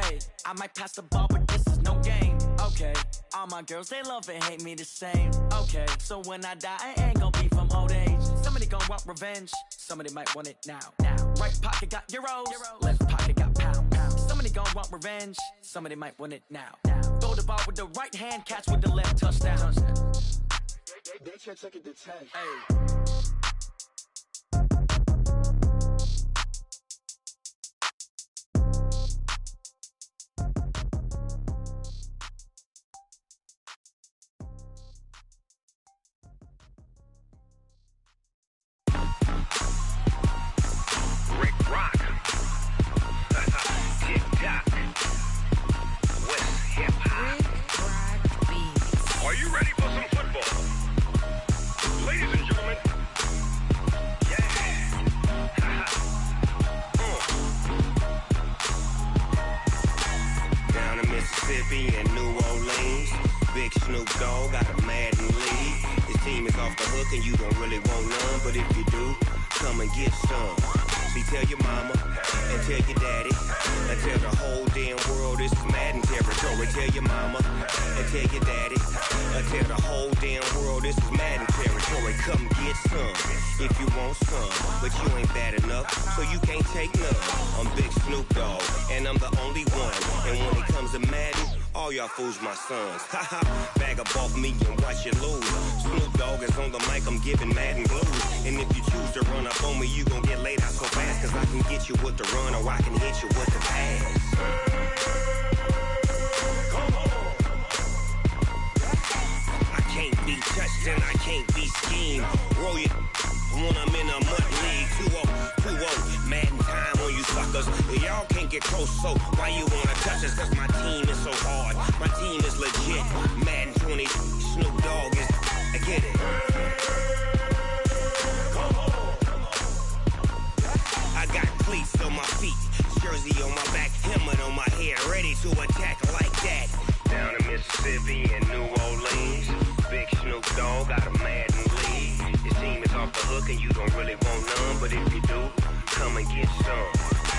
Hey, I might pass the ball, but this is no game. Okay, all my girls, they love and hate me the same. Okay, so when I die, I ain't gonna be from old age. Somebody gonna want revenge, somebody might want it now. Right pocket got euros, left pocket got pounds. Somebody gonna want revenge, somebody might want it now. Throw the ball with the right hand, catch with the left, touchdown. They check it to 10. Hey. And you don't really want none, but if you do, come and get some. See, tell your mama and tell your daddy and tell the whole damn world this is Madden territory. Tell your mama and tell your daddy and tell the whole damn world this is Madden territory. Come get some if you want some, but you ain't bad enough, so you can't take none. I'm Big Snoop Dogg, and I'm the only one. And when it comes to Madden, all y'all fools my sons. Haha, bag up off me and watch you lose. Snoop Dogg is on the mic, I'm giving Madden blues. And if you choose to run up on me, you gon' get laid out so fast. Cause I can get you with the run or I can hit you with the pass. Come on. I can't be touched and I can't be schemed. Roll you when I'm in a mud league. 2-0, Madden time on you suckers. Y'all can't get close, so why you wanna touch us? Cause my team is so hard, my team is legit. Madden 20, Snoop Dogg is, I get it. Come on. I got cleats on my feet, jersey on my back, helmet on my head, ready to attack like that. Down in Mississippi and New Orleans, Big Snoop Dogg got a Madden league. Your team is off the hook and you don't really want none, but if you do, come and get some.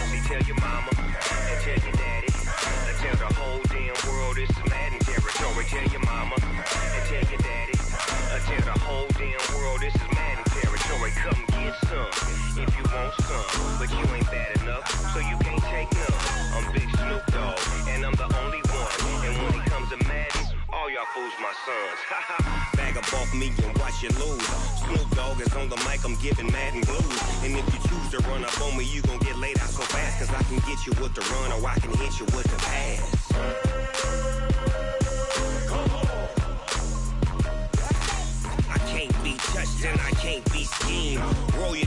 See, tell your mama and tell your daddy and tell the whole damn world this is Madden territory. Tell your mama and tell your daddy and tell the whole damn world this is Madden territory. Come get some if you want some, but you ain't bad enough, so you can't take none. I'm Big Snoop Dogg, and I'm the only one. And when it comes to Madden, all y'all fools my sons. Bag up off me and watch you lose. Snoop Dogg is on the mic, I'm giving Madden blues. And if you choose to run up on me, you gon' get laid out so fast. Cause I can get you with the run or I can hit you with the pass. Come on. I can't be touched and I can't be schemed. Roll you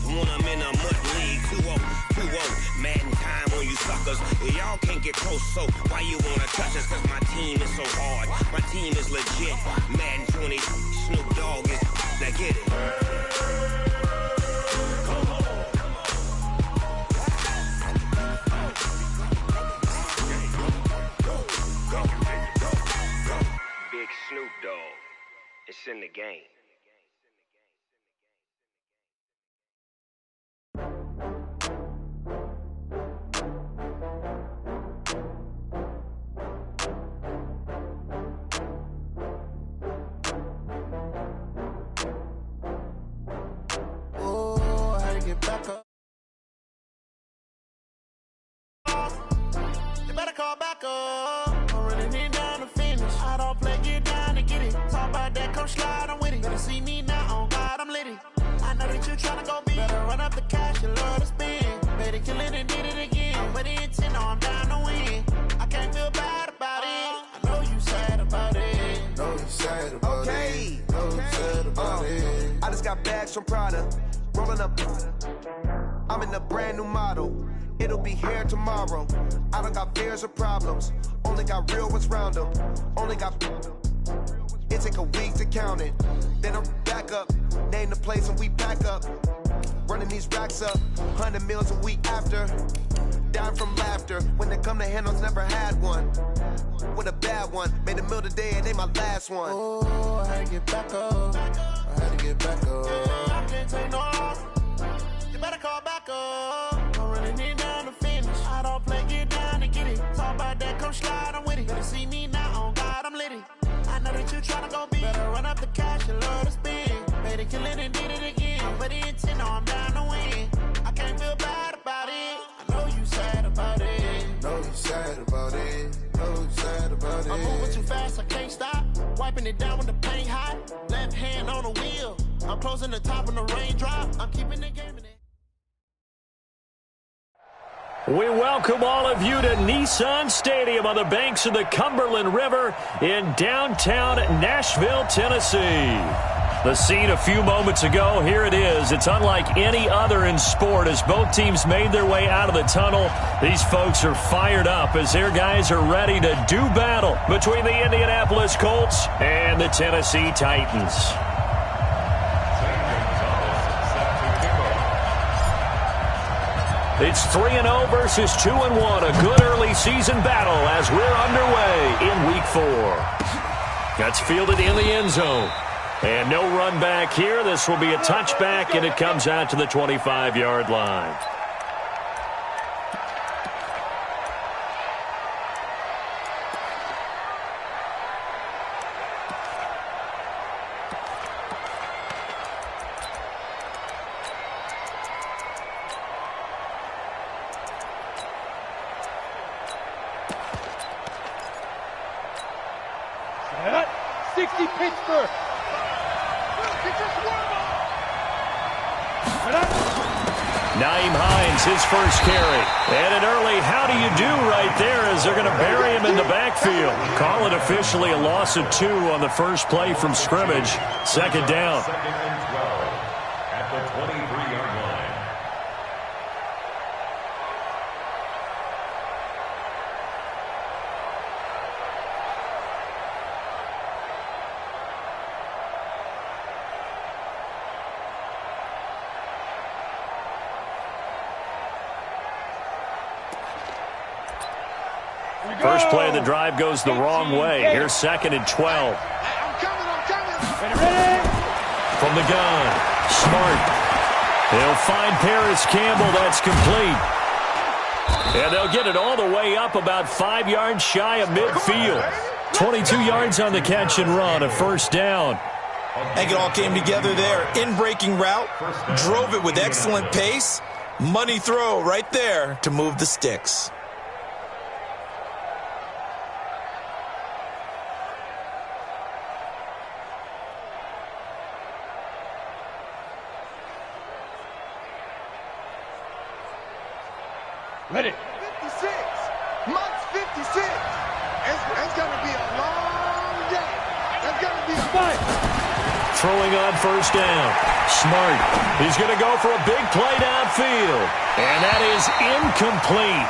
when I'm in a mud league. 2-0, Madden time on you suckers. Y'all can't get close, so why you wanna touch us? Cause my team is so hard, my team is legit. Madden 20, Snoop Dogg is, now get it. Come on. Big Snoop Dogg, it's in the game. You better call back up. I'm running it down to finish. I don't play, get down to get it. Talk about that, come slide, I'm with it. Better see me now, on God, I'm litty. I know that you tryna go big. Better run up the cash, you love to spend. Better kill it and did it again. I'm with the intent, no, I'm down to win. I can't feel bad about it. I know you sad about it. Know you sad about it. Know you sad about it. I just got bags from Prada. Rolling up. I'm in a brand new model. It'll be here tomorrow. I don't got fears or problems. Only got real ones round them. Only got. It take a week to count it. Then I'm back up. Name the place and we back up. Running these racks up. 100 meals a week after. Dying from laughter. When they come to handles, never had one. With a bad one. Made a meal today and ain't my last one. Oh, I had to get back up. I had to get back up. I can't take no loss. You better call back up. I'm running it down to finish. I don't play, get down to get it. about that, come slide, I'm with it. Better see me now, on God, I'm litty. I know that you tryna go big. Better run up the cash and love to spend. Made it, kill it, and did it again. I put the intent, no, I'm down to win. I can't feel bad about it. I know you sad about it. Know you sad about it. Know you sad about it. I'm moving too fast, I can't stop. Wiping it down when the paint hot. Left hand on the wheel. I'm closing the top when the raindrop. I'm keeping the game in it. We welcome all of you to Nissan Stadium on the banks of the Cumberland River in downtown Nashville, Tennessee. The scene a few moments ago, here it is. It's unlike any other in sport as both teams made their way out of the tunnel. These folks are fired up as their guys are ready to do battle between the Indianapolis Colts and the Tennessee Titans. It's 3-0 versus 2-1. A good early season battle as we're underway in Week 4. That's fielded in the end zone. And no run back here. This will be a touchback, and it comes out to the 25-yard line. His first carry. And an early how do you do right there as they're going to bury him in the backfield. Call it officially a loss of 2 on the first play from scrimmage. Second down. Second and 12 at the 23-yard line. First play of the drive goes the wrong way. Here's 2nd and 12. I'm coming. Ready? From the gun, Smart. They'll find Paris Campbell. That's complete. And they'll get it all the way up about 5 yards shy of midfield. 22 yards on the catch and run, a first down. I think it all came together there. In-breaking route, drove it with excellent pace. Money throw right there to move the sticks. Ready. 56. Months 56. It's going to be a long day. That's going to be a fight. Throwing on first down. Smart. He's going to go for a big play downfield. And that is incomplete.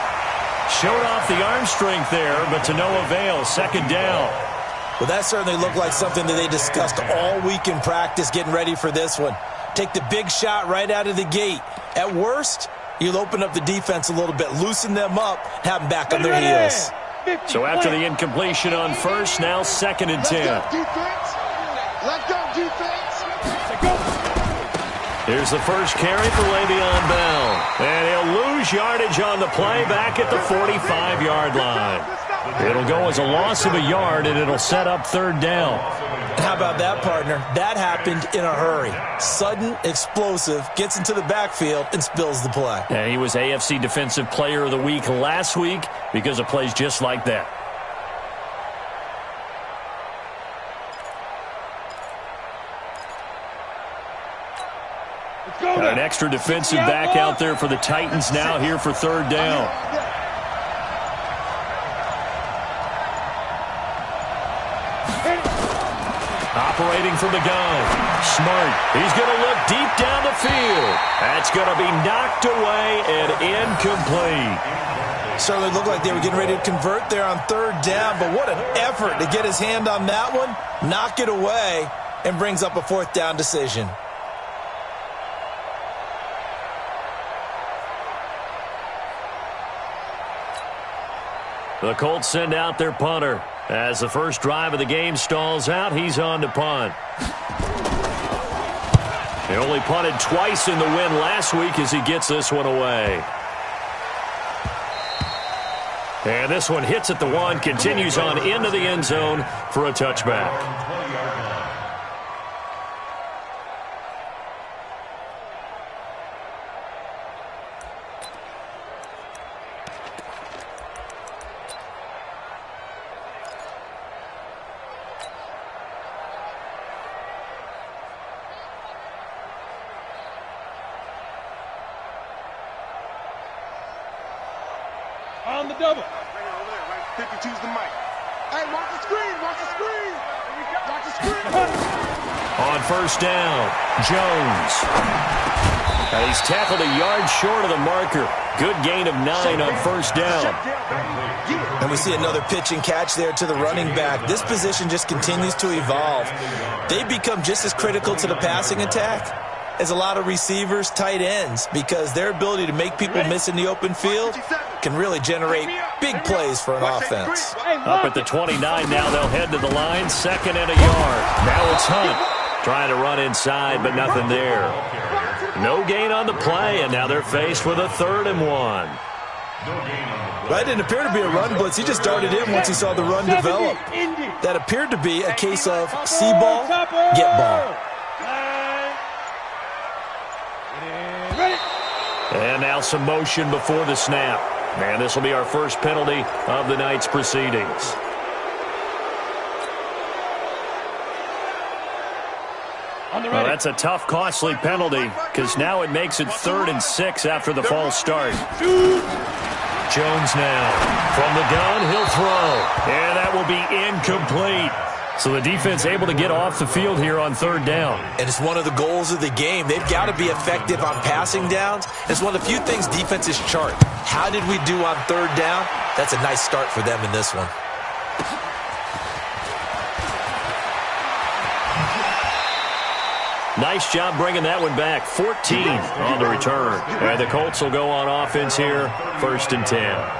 Showed off the arm strength there, but to no avail. Second down. Well, that certainly looked like something that they discussed all week in practice getting ready for this one. Take the big shot right out of the gate. At worst, you'll open up the defense a little bit, loosen them up, have them back on their heels. So after the incompletion on first, now 2nd and 10. Let's go, defense. Here's the first carry for Le'Veon Bell. And he'll lose yardage on the play back at the 45-yard line. It'll go as a loss of a yard, and it'll set up 3rd down. How about that, partner? That happened in a hurry. Sudden, explosive, gets into the backfield, and spills the play. And he was AFC Defensive Player of the Week last week because of plays just like that. Got an extra defensive back out there for the Titans now here for 3rd down. Operating from the gun. Smart. He's going to look deep down the field. That's going to be knocked away and incomplete. Certainly looked like they were getting ready to convert there on 3rd down, but what an effort to get his hand on that one, knock it away, and brings up a 4th down decision. The Colts send out their punter. As the first drive of the game stalls out, he's on to punt. He only punted twice in the win last week as he gets this one away. And this one hits at the 1, continues on into the end zone for a touchback. On the double. Pick and choose the mic. Hey, watch the screen. Watch the screen. Watch the screen. On first down, Jones. And he's tackled a yard short of the marker. Good gain of 9 on first down. And we see another pitch and catch there to the running back. This position just continues to evolve. They become just as critical to the passing attack as a lot of receivers, tight ends, because their ability to make people miss in the open field can really generate big plays for an offense. Up at the 29 now, they'll head to the line, 2nd and a yard. Now it's Hunt trying to run inside, but nothing there. No gain on the play, and now they're faced with a 3rd and 1. That didn't appear to be a run blitz. He just darted in once he saw the run develop. That appeared to be a case of see ball, get ball. And now some motion before the snap. And this will be our first penalty of the night's proceedings. Well, that's a tough, costly penalty because now it makes it 3rd and 6 after the false start. Jones now from the gun, he'll throw. And that will be incomplete. So the defense able to get off the field here on 3rd down. And it's one of the goals of the game. They've got to be effective on passing downs. It's one of the few things defenses chart. How did we do on 3rd down? That's a nice start for them in this one. Nice job bringing that one back. 14 on the return. And the Colts will go on offense here, 1st and 10.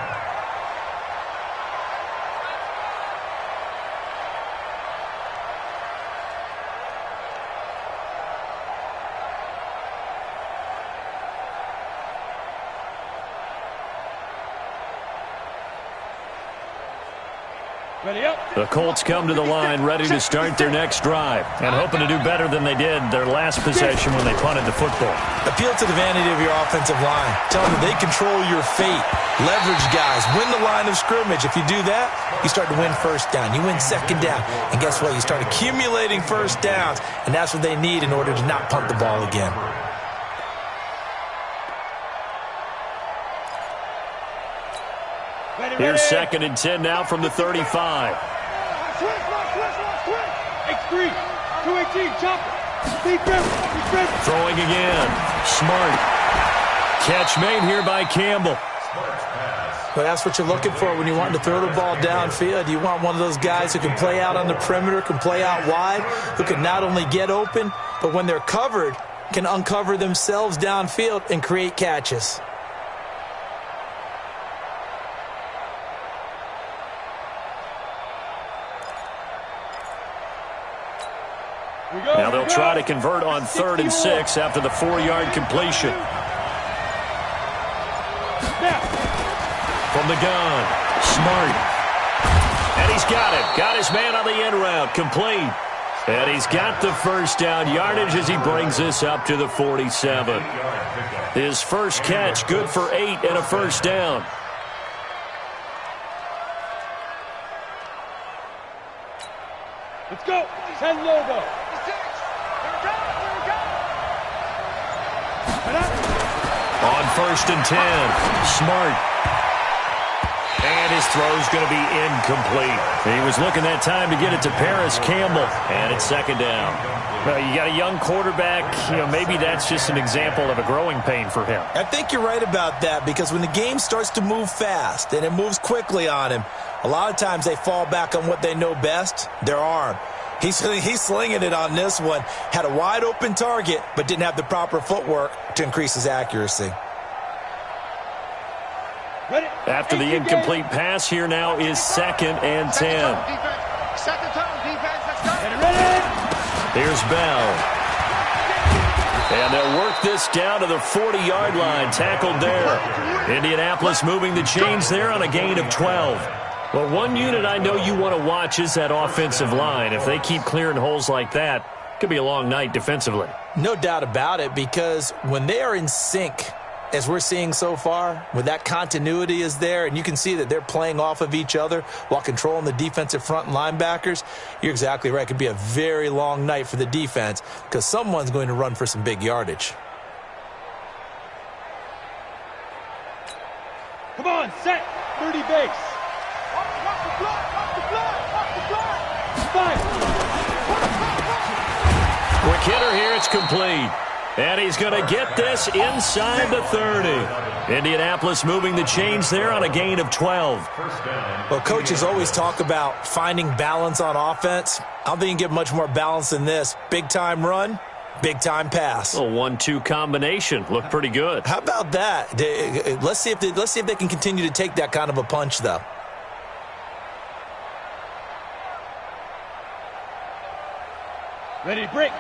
The Colts come to the line ready to start their next drive and hoping to do better than they did their last possession when they punted the football. Appeal to the vanity of your offensive line. Tell them they control your fate. Leverage guys. Win the line of scrimmage. If you do that, you start to win 1st down. You win 2nd down. And guess what? You start accumulating 1st downs, and that's what they need in order to not punt the ball again. Here's 2nd and 10 now from the 35. Throwing again. Smart. Catch made here by Campbell. Well, that's what you're looking for when you want to throw the ball downfield. You want one of those guys who can play out on the perimeter, can play out wide, who can not only get open, but when they're covered, can uncover themselves downfield and create catches. Now they'll try to convert on 3rd and 6 after the 4-yard completion. From the gun, Smart. And he's got it. Got his man on the end route, complete. And he's got the 1st down yardage as he brings this up to the 47. His first catch, good for 8 and a 1st down. Let's go. 10 logo. On 1st and 10, Smart. And his throw's going to be incomplete. He was looking that time to get it to Paris Campbell. And it's 2nd down. Well, you got a young quarterback. Maybe that's just an example of a growing pain for him. I think you're right about that because when the game starts to move fast and it moves quickly on him, a lot of times they fall back on what they know best, their arm. He's slinging it on this one. Had a wide open target, but didn't have the proper footwork to increase his accuracy. After the incomplete pass, here now is 2nd and 10. Second time, defense. Let's go. Here's Bell. And they'll work this down to the 40-yard line, tackled there. Indianapolis moving the chains there on a gain of 12. Well, one unit I know you want to watch is that offensive line. If they keep clearing holes like that, it could be a long night defensively. No doubt about it, because when they are in sync, as we're seeing so far, when that continuity is there, and you can see that they're playing off of each other while controlling the defensive front and linebackers, you're exactly right. It could be a very long night for the defense because someone's going to run for some big yardage. Come on, set, 30 base. Quick hitter here, it's complete. And he's going to get this inside the 30. Indianapolis moving the chains there on a gain of 12. Well, coaches always talk about finding balance on offense. I don't think you can get much more balance than this. Big-time run, big-time pass. A 1-2 combination. Looked pretty good. How about that? Let's see if they can continue to take that kind of a punch, though. Ready to break.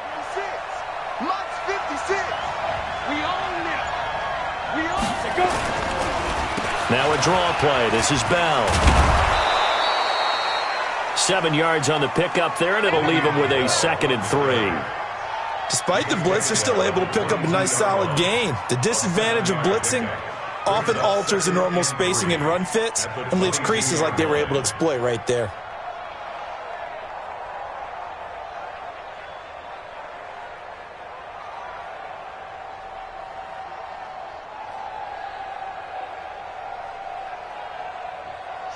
56. We own it. We own it. Go. Now a draw play. This is Bell. 7 yards on the pickup there, and it'll leave him with a 2nd and 3. Despite the blitz, they're still able to pick up a nice solid gain. The disadvantage of blitzing often alters the normal spacing and run fits and leaves creases like they were able to exploit right there.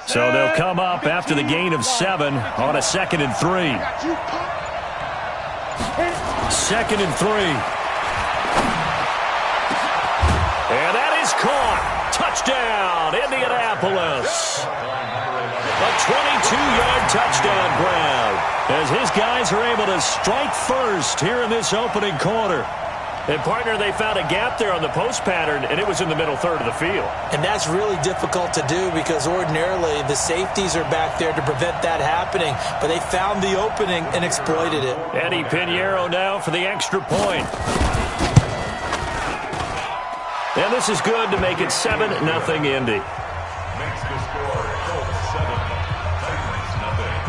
So they'll come up after the gain of 7 on a 2nd and 3. 2nd and 3. And that is caught. Touchdown, Indianapolis. A 22-yard touchdown grab as his guys are able to strike first here in this opening quarter. And, partner, they found a gap there on the post pattern, and it was in the middle third of the field. And that's really difficult to do because ordinarily the safeties are back there to prevent that happening. But they found the opening and exploited it. Eddie Pinheiro now for the extra point. And this is good to make it 7-0 Indy. Makes the score Colts 7, Titans nothing.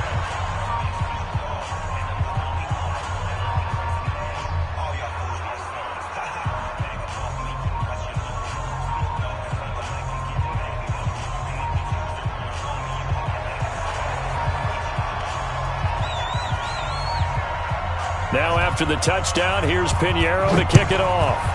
Now after the touchdown, here's Pinheiro to kick it off.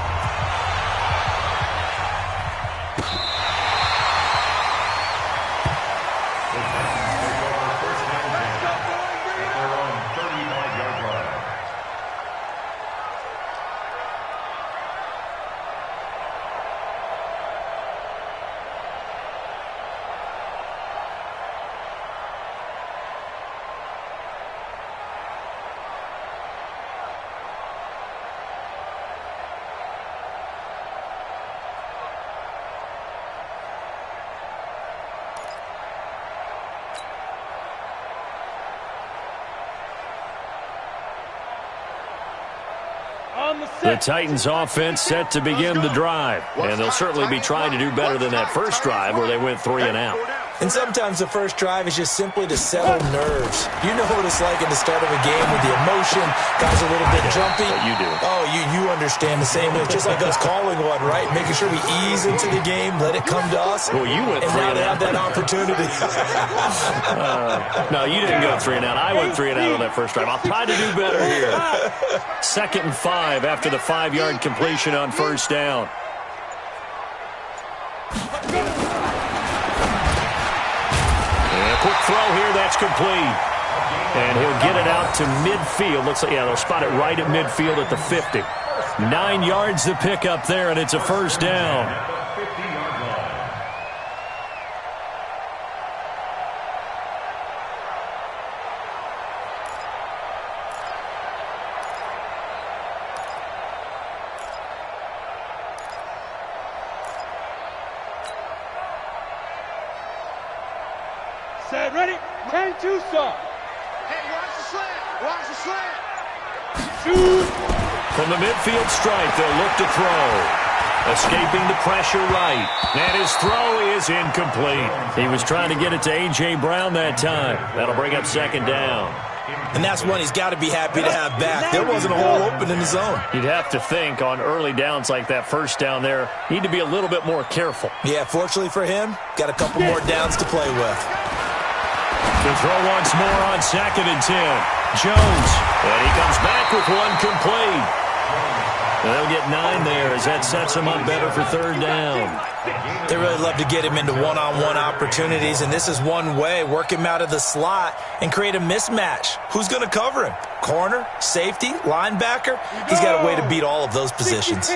The Titans offense set to begin the drive, and they'll certainly be trying to do better than that first drive where they went 3 and out. And sometimes the first drive is just simply to settle nerves. You know what it's like at the start of a game with the emotion. Guys are a little bit jumpy. You do. Oh, you understand the same way. It's just like us calling one, right? Making sure we ease into the game, let it come to us. Well, you went 3 and out. And now they have that opportunity. No, you didn't go 3 and out. I went 3 and out on that first drive. I'll try to do better here. 2nd and 5 after the 5-yard completion on first down. Quick throw here, that's complete. And he'll get it out to midfield. Looks like, yeah, they'll spot it right at midfield at the 50. 9 yards to pick up there, and it's a first down. Set, ready, 10-2 stop. Hey, watch the slant. Watch the slant. Shoot. From the midfield stripe, they'll look to throw. Escaping the pressure right. And his throw is incomplete. He was trying to get it to A.J. Brown that time. That'll bring up second down. And that's one he's got to be happy to have back. There wasn't a hole open in the zone. You'd have to think on early downs like that first down there, need to be a little bit more careful. Yeah, fortunately for him, got a couple more downs to play with. To throw once more on 2nd and 10. Jones. And he comes back with one complete. They'll get 9 there as that sets him up better for 3rd down. They really love to get him into one-on-one opportunities, and this is one way. Work him out of the slot and create a mismatch. Who's going to cover him? Corner, safety, linebacker? He's got a way to beat all of those positions.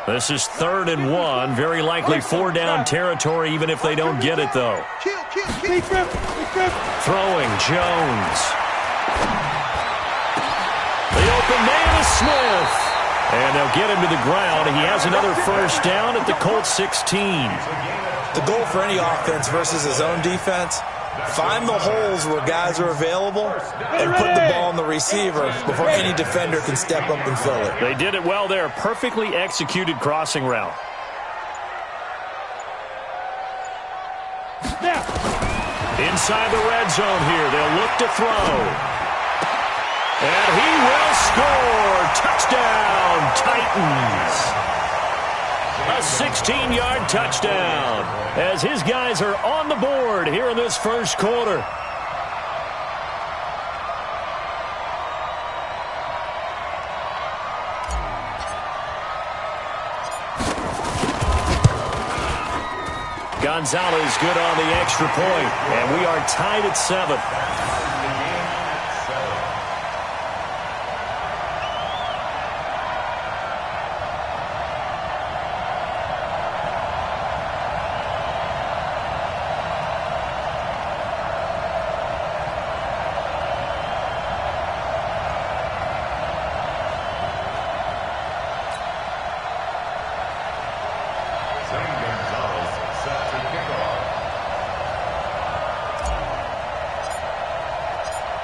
This is 3rd and 1. Very likely 4-down territory, even if they don't get it, though. Throwing, Jones. The open man is Smith. And they'll get him to the ground. He has another first down at the Colts 16. The goal for any offense versus his own defense, find the holes where guys are available and put the ball on the receiver before any defender can step up and fill it. They did it well there. Perfectly executed crossing route. Inside the red zone here. They'll look to throw. And he will score. Touchdown, Titans. A 16-yard touchdown as his guys are on the board here in this first quarter. Gonzalez good on the extra point, and we are tied at 7.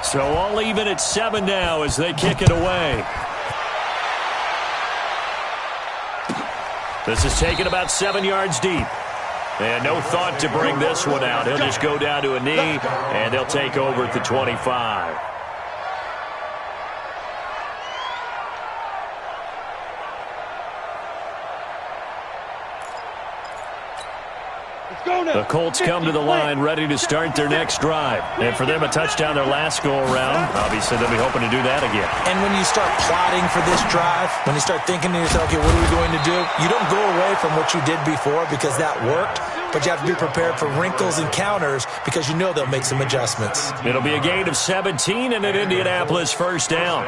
So all even at 7 now as they kick it away. This is taken about 7 yards deep. And no thought to bring this one out. He'll just go down to a knee, and they'll take over at the 25. The Colts come to the line ready to start their next drive. And for them, a touchdown their last go-around. Obviously, they'll be hoping to do that again. And when you start plotting for this drive, when you start thinking to yourself, okay, what are we going to do? You don't go away from what you did before because that worked, but you have to be prepared for wrinkles and counters because you know they'll make some adjustments. It'll be a gain of 17 and an Indianapolis first down.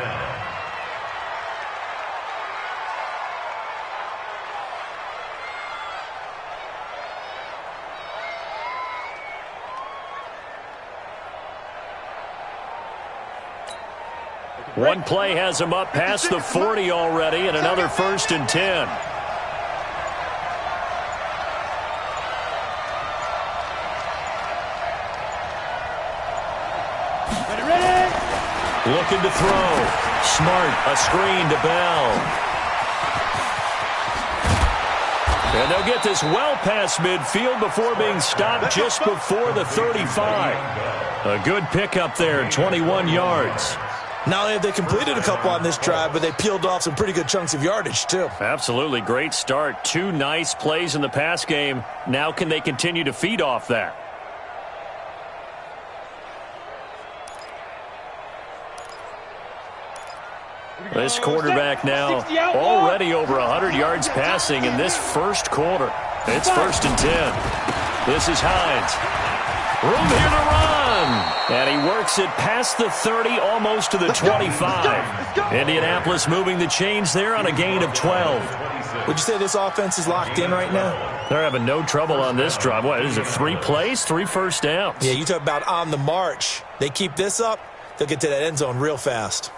One play has him up past the 40 already, and another 1st and 10. Looking to throw. Smart, a screen to Bell. And they'll get this well past midfield before being stopped just before the 35. A good pickup there, 21 yards. Not only have they completed a couple on this drive, but they peeled off some pretty good chunks of yardage, too. Absolutely. Great start. 2 nice plays in the pass game. Now can they continue to feed off that? This quarterback now already over 100 yards passing in this first quarter. It's 1st and 10. This is Hines. Room here to run. And he works it past the 30, almost to the 25. Indianapolis moving the chains there on a gain of 12. Would you say this offense is locked in right now? They're having no trouble on this drive. What is it, 3 plays, 3 first downs? Yeah, you talk about on the march. They keep this up, they'll get to that end zone real fast.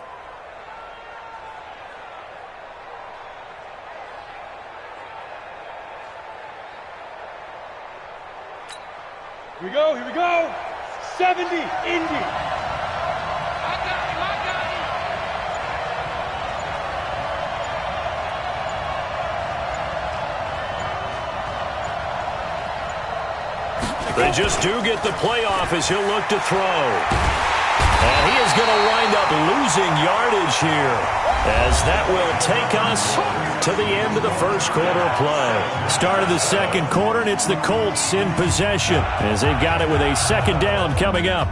Here we go, here we go. 70, Indy. I got him. They just do get the playoff as he'll look to throw. And he is going to wind up losing yardage here, as that will take us to the end of the first quarter of play. Start of the second quarter, and it's the Colts in possession as they've got it with a second down coming up.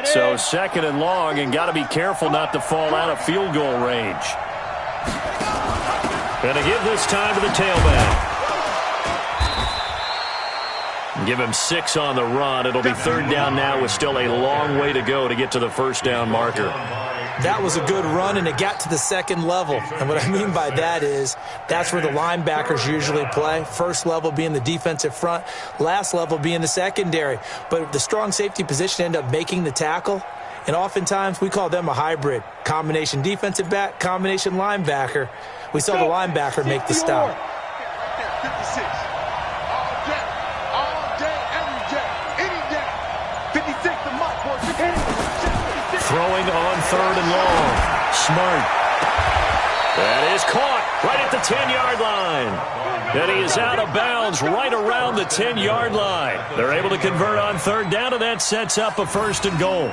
So second and long, and got to be careful not to fall out of field goal range. Going to give this time to the tailback. Give him 6 on the run. It'll be third down now with still a long way to go to get to the first down marker. That was a good run, and it got to the second level. And what I mean by that is that's where the linebackers usually play. First level being the defensive front, last level being the secondary. But the strong safety position ended up making the tackle, and oftentimes we call them a hybrid. Combination defensive back, combination linebacker. We saw the linebacker make the stop. 56. All day, every day, any day. 56, the mark, boys. Throwing on third and long. Smart. That is caught right at the 10-yard line. And he is out of bounds right around the 10-yard line. They're able to convert on third down, and that sets up a first and goal.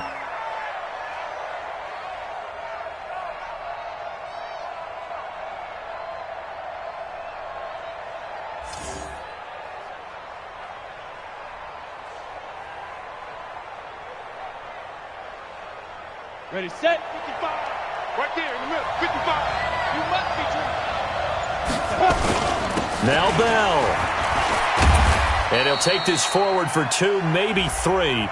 Ready, set, 55. Right there in the middle, 55. You must be true. Now Bell. And he'll take this forward for 2, maybe 3.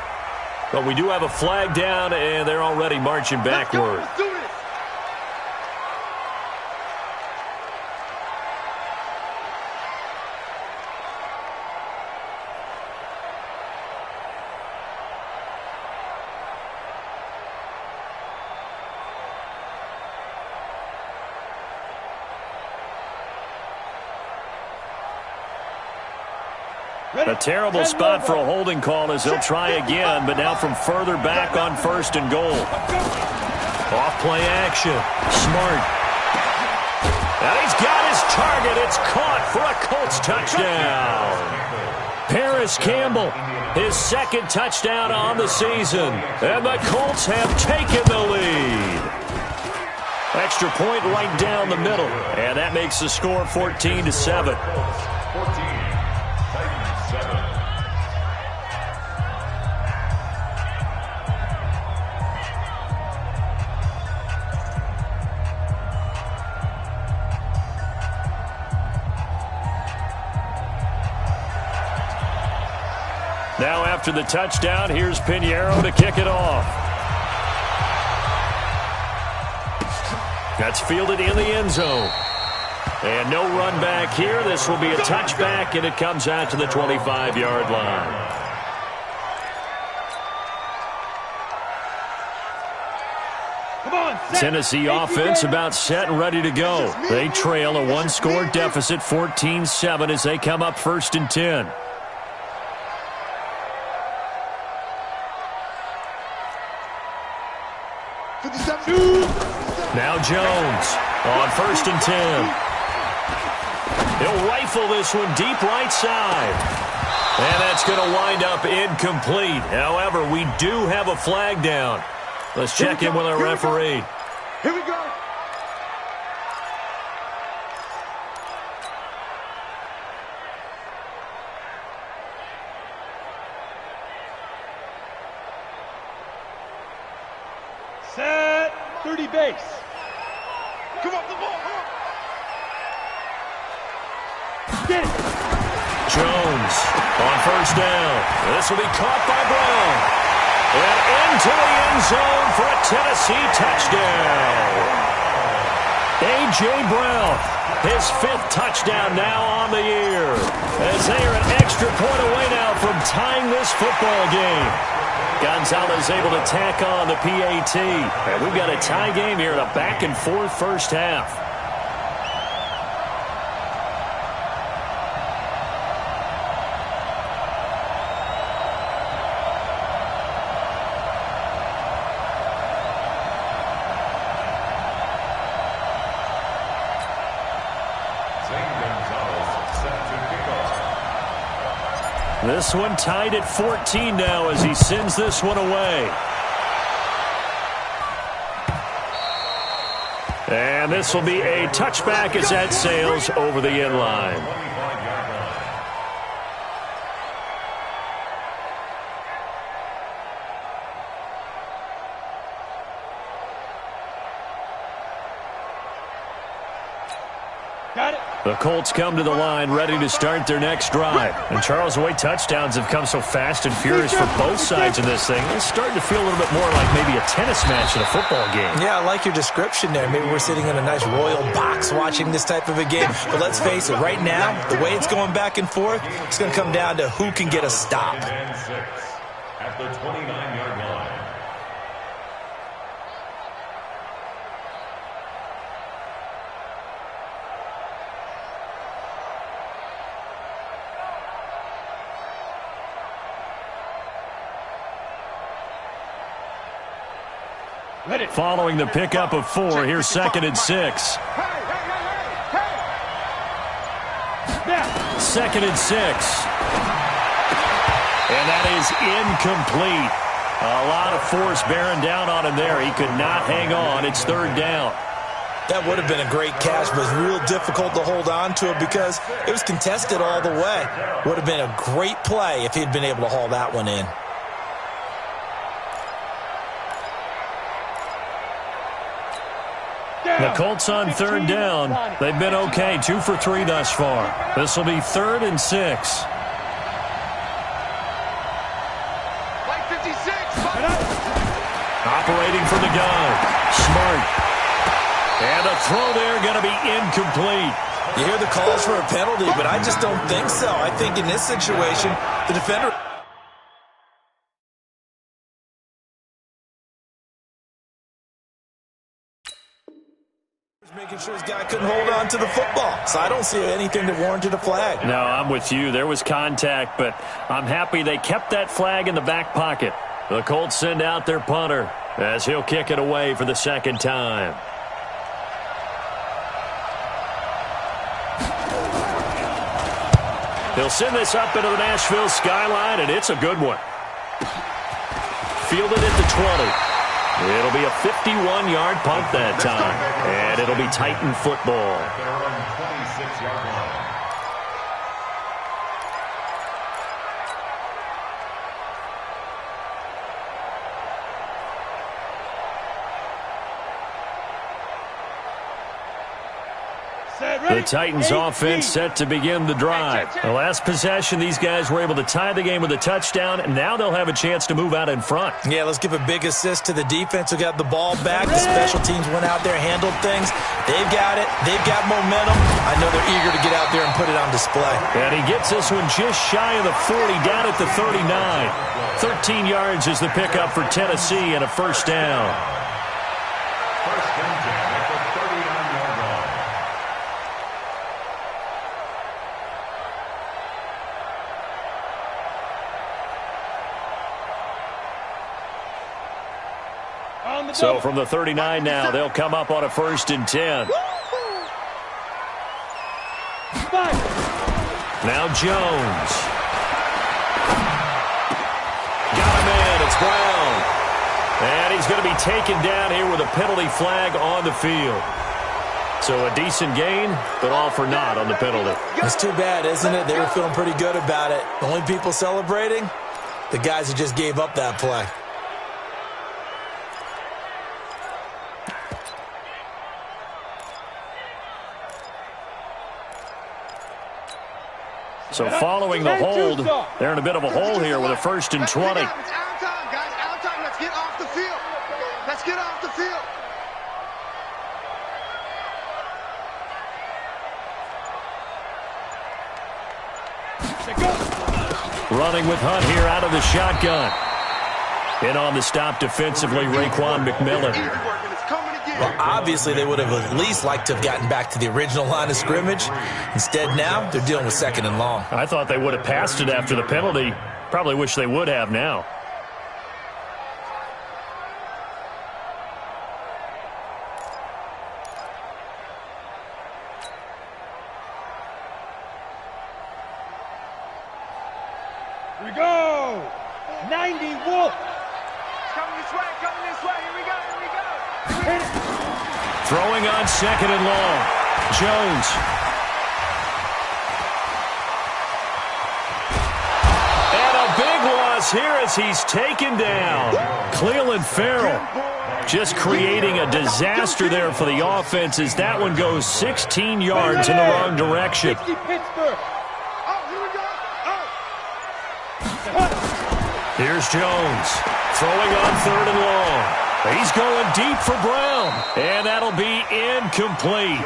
But we do have a flag down, and they're already marching backward. Let's do this. A terrible spot for a holding call as he'll try again, but now from further back on first and goal. Off play action. Smart. And he's got his target. It's caught for a Colts touchdown. Paris Campbell, his second touchdown on the season. And the Colts have taken the lead. Extra point right down the middle. And that makes the score 14-7. Now after the touchdown, here's Pinheiro to kick it off. That's fielded in the end zone. And no run back here. This will be a touchback, and it comes out to the 25-yard line. Tennessee offense about set and ready to go. They trail a one-score deficit, 14-7, as they come up first and 10. Now Jones on first and 10. He'll rifle this one deep right side. And that's going to wind up incomplete. However, we do have a flag down. Let's check in with our referee. Here we go. Set, 30 base. Come on, the ball. Get it. Jones on first down. This will be caught by Brown. And into the end zone for a Tennessee touchdown. A.J. Brown, his 5th touchdown now on the year. As they are an extra point away now from tying this football game. Gonzalez able to tack on the PAT. And we've got a tie game here in a back-and-forth first half. This one tied at 14 now as he sends this one away. And this will be a touchback as that sails over the end line. The Colts come to the line ready to start their next drive. And Charles, the way touchdowns have come so fast and furious for both sides of this thing, it's starting to feel a little bit more like maybe a tennis match in a football game. Yeah, I like your description there. Maybe we're sitting in a nice royal box watching this type of a game. But let's face it, right now, the way it's going back and forth, it's going to come down to who can get a stop. At the 29-yard line. Following the pickup of 4, here's 2nd and 6. 2nd and 6. And that is incomplete. A lot of force bearing down on him there. He could not hang on. It's 3rd down. That would have been a great catch, but it was real difficult to hold on to it because it was contested all the way. Would have been a great play if he'd been able to haul that one in. The Colts on 3rd down. They've been okay, 2 for 3 thus far. This will be 3rd and 6. Operating from the gun. Smart. And a throw there going to be incomplete. You hear the calls for a penalty, but I just don't think so. I think in this situation, the defender... making sure his guy couldn't hold on to the football. So I don't see anything that warranted a flag. No, I'm with you. There was contact, but I'm happy they kept that flag in the back pocket. The Colts send out their punter as he'll kick it away for the 2nd time. He'll send this up into the Nashville skyline, and it's a good one. Fielded at the 20. It'll be a 51-yard punt that time, and it'll be Titan football. They're on 26-yard line. The Titans offense set to begin the drive. The last possession, these guys were able to tie the game with a touchdown, and now they'll have a chance to move out in front. Yeah, let's give a big assist to the defense who got the ball back. The special teams went out there, handled things. They've got it. They've got momentum. I know they're eager to get out there and put it on display. And he gets this one just shy of the 40, down at the 39. 13 yards is the pickup for Tennessee and a 1st down. First down at the 39-yard line. So from the 39 now, they'll come up on a 1st and 10. Now Jones. Got him in. It's Brown. And he's going to be taken down here with a penalty flag on the field. So a decent gain, but all for naught on the penalty. It's too bad, isn't it? They were feeling pretty good about it. The only people celebrating, the guys who just gave up that play. So following the hold, they're in a bit of a hole here with a 1st and 20. It's out time, guys. Out time. Let's get off the field. Let's get off the field. Running with Hunt here out of the shotgun. In on the stop defensively, Raekwon McMillan. Well, obviously they would have at least liked to have gotten back to the original line of scrimmage. Instead now, they're dealing with 2nd and long. I thought they would have passed it after the penalty. Probably wish they would have now. Here we go. 90 Wolf. Coming this way, here we go. Hit it. Throwing on second and long. Jones. And a big loss here as he's taken down. Cleveland Farrell just creating a disaster there for the offense as that one goes 16 yards in the wrong direction. Pittsburgh. Here's Jones throwing on third and long. He's going deep for Brown, and that'll be incomplete.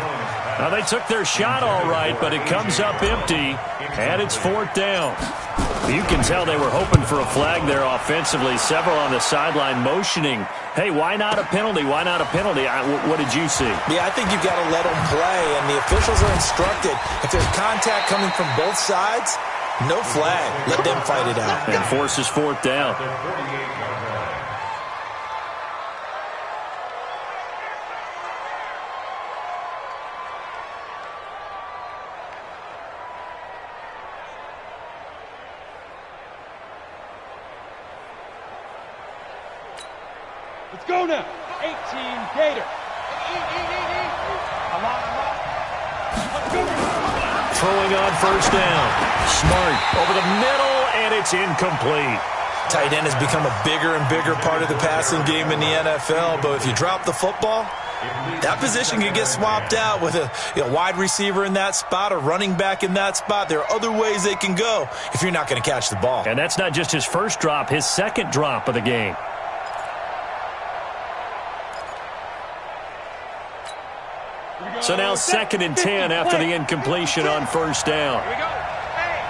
Now, they took their shot all right, but it comes up empty, and it's fourth down. You can tell they were hoping for a flag there offensively. Several on the sideline motioning, hey, why not a penalty? Why not a penalty? What did you see? Yeah, I think you've got to let them play, and the officials are instructed. If there's contact coming from both sides, no flag. Let them fight it out. And forces fourth down. Let's go now. 18 Gator. I'm on. Let's go. Throwing on first down. Smart over the middle, and it's incomplete. Tight end has become a bigger and bigger part of the passing game in the NFL, but if you drop the football, that position can get swapped out with a wide receiver in that spot, a running back in that spot. There are other ways they can go if you're not going to catch the ball. And that's not just his first drop, his second drop of the game. So now 2nd and 10 after the incompletion on first down. Here we go. Hey,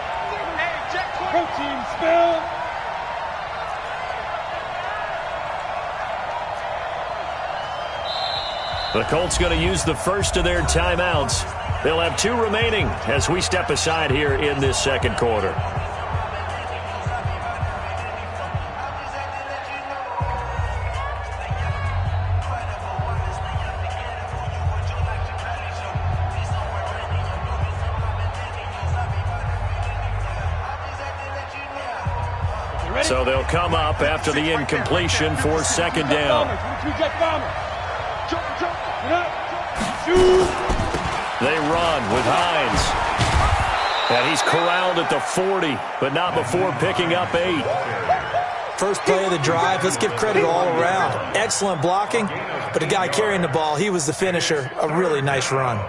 check. Protein spill. The Colts going to use the first of their timeouts. They'll have 2 remaining as we step aside here in this second quarter. So they'll come up after the incompletion for second down. They run with Hines. And he's corralled at the 40, but not before picking up 8. First play of the drive, let's give credit all around. Excellent blocking, but the guy carrying the ball, he was the finisher. A really nice run.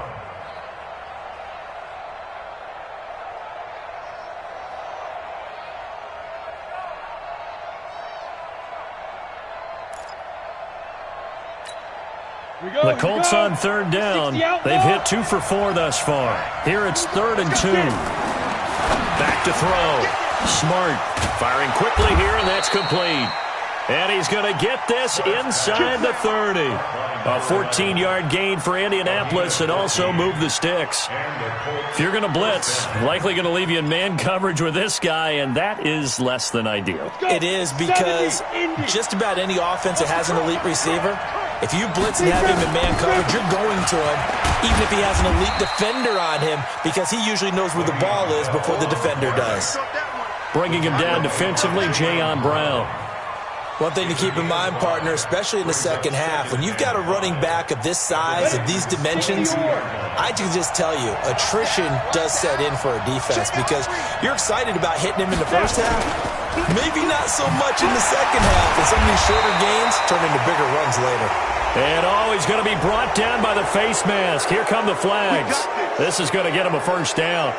The Colts on third down. They've hit 2 for 4 thus far. Here it's 3rd and 2. Back to throw. Smart firing quickly here, and that's complete. And he's going to get this inside the 30. A 14-yard gain for Indianapolis and also move the sticks. If you're going to blitz, likely going to leave you in man coverage with this guy, and that is less than ideal. It is because just about any offense that has an elite receiver, if you blitz and have him in man coverage, you're going to him, even if he has an elite defender on him, because he usually knows where the ball is before the defender does. Bringing him down defensively, Jayon Brown. One thing to keep in mind, partner, especially in the second half, when you've got a running back of this size, of these dimensions, I can just tell you, attrition does set in for a defense because you're excited about hitting him in the first half, maybe not so much in the second half, and some of these shorter gains turn into bigger runs later. And he's going to be brought down by the face mask. Here come the flags. This is going to get him a first down.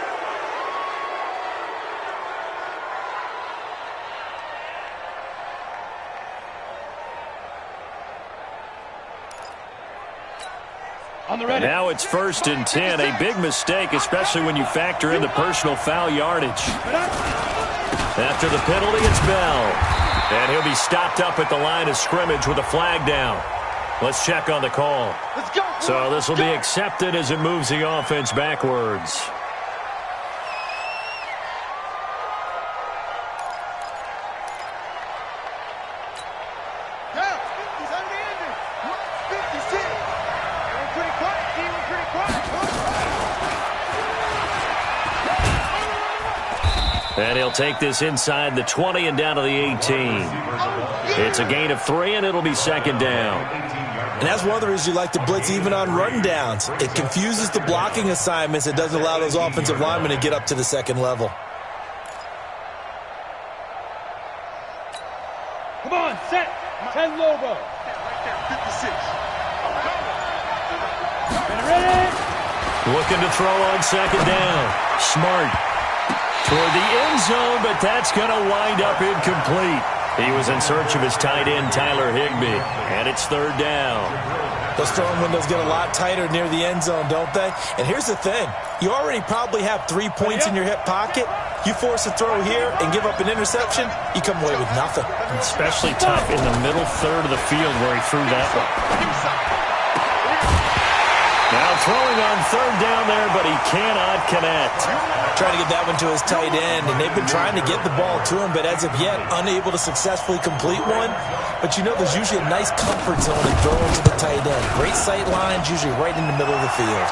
Now it's 1st and 10. A big mistake, especially when you factor in the personal foul yardage. After the penalty, it's Bell. And he'll be stopped up at the line of scrimmage with a flag down. Let's check on the call. So this will be accepted as it moves the offense backwards. And he'll take this inside the 20 and down to the 18. It's a gain of 3, and it'll be second down. And that's one of the reasons you like to blitz even on rundowns. It confuses the blocking assignments. It doesn't allow those offensive linemen to get up to the second level. Come on, set. 10 Lobo. 56. Ready? Looking to throw on second down. Smart. Toward the end zone, but that's going to wind up incomplete. He was in search of his tight end, Tyler Higbee, and it's third down. Those throwing windows get a lot tighter near the end zone, don't they? And here's the thing. You already probably have 3 points in your hip pocket. You force a throw here and give up an interception, you come away with nothing. Especially tough in the middle third of the field where he threw that one. Now throwing on third down there, but he cannot connect. Trying to get that one to his tight end, and they've been trying to get the ball to him, but as of yet, unable to successfully complete one. But you know there's usually a nice comfort zone in throwing to the tight end. Great sight lines, usually right in the middle of the field.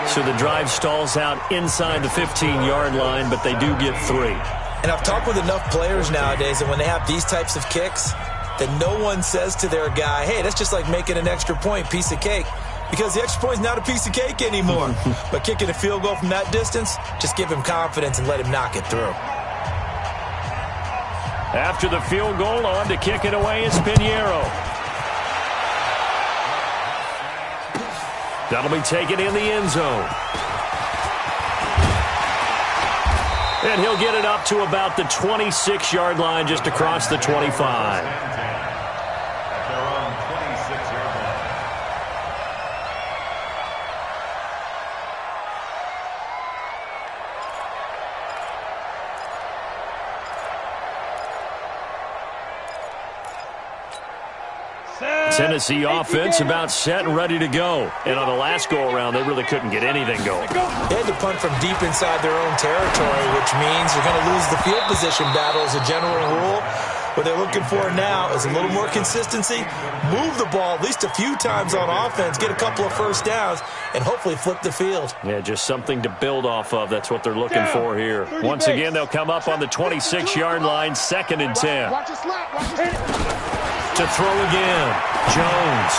So the drive stalls out inside the 15-yard line, but they do get 3. And I've talked with enough players nowadays that when they have these types of kicks, that no one says to their guy, hey, that's just like making an extra point, piece of cake. Because the extra point is not a piece of cake anymore. But kicking a field goal from that distance, just give him confidence and let him knock it through. After the field goal, on to kick it away is Pinheiro. That'll be taken in the end zone. And he'll get it up to about the 26-yard line, just across the 25. Tennessee offense about set and ready to go. And on the last go-around, they really couldn't get anything going. They had to punt from deep inside their own territory, which means you're going to lose the field position battle as a general rule. What they're looking for now is a little more consistency, move the ball at least a few times on offense, get a couple of first downs, and hopefully flip the field. Yeah, just something to build off of. That's what they're looking for here. Once again, they'll come up on the 26-yard line, 2nd and 10. To throw again, Jones.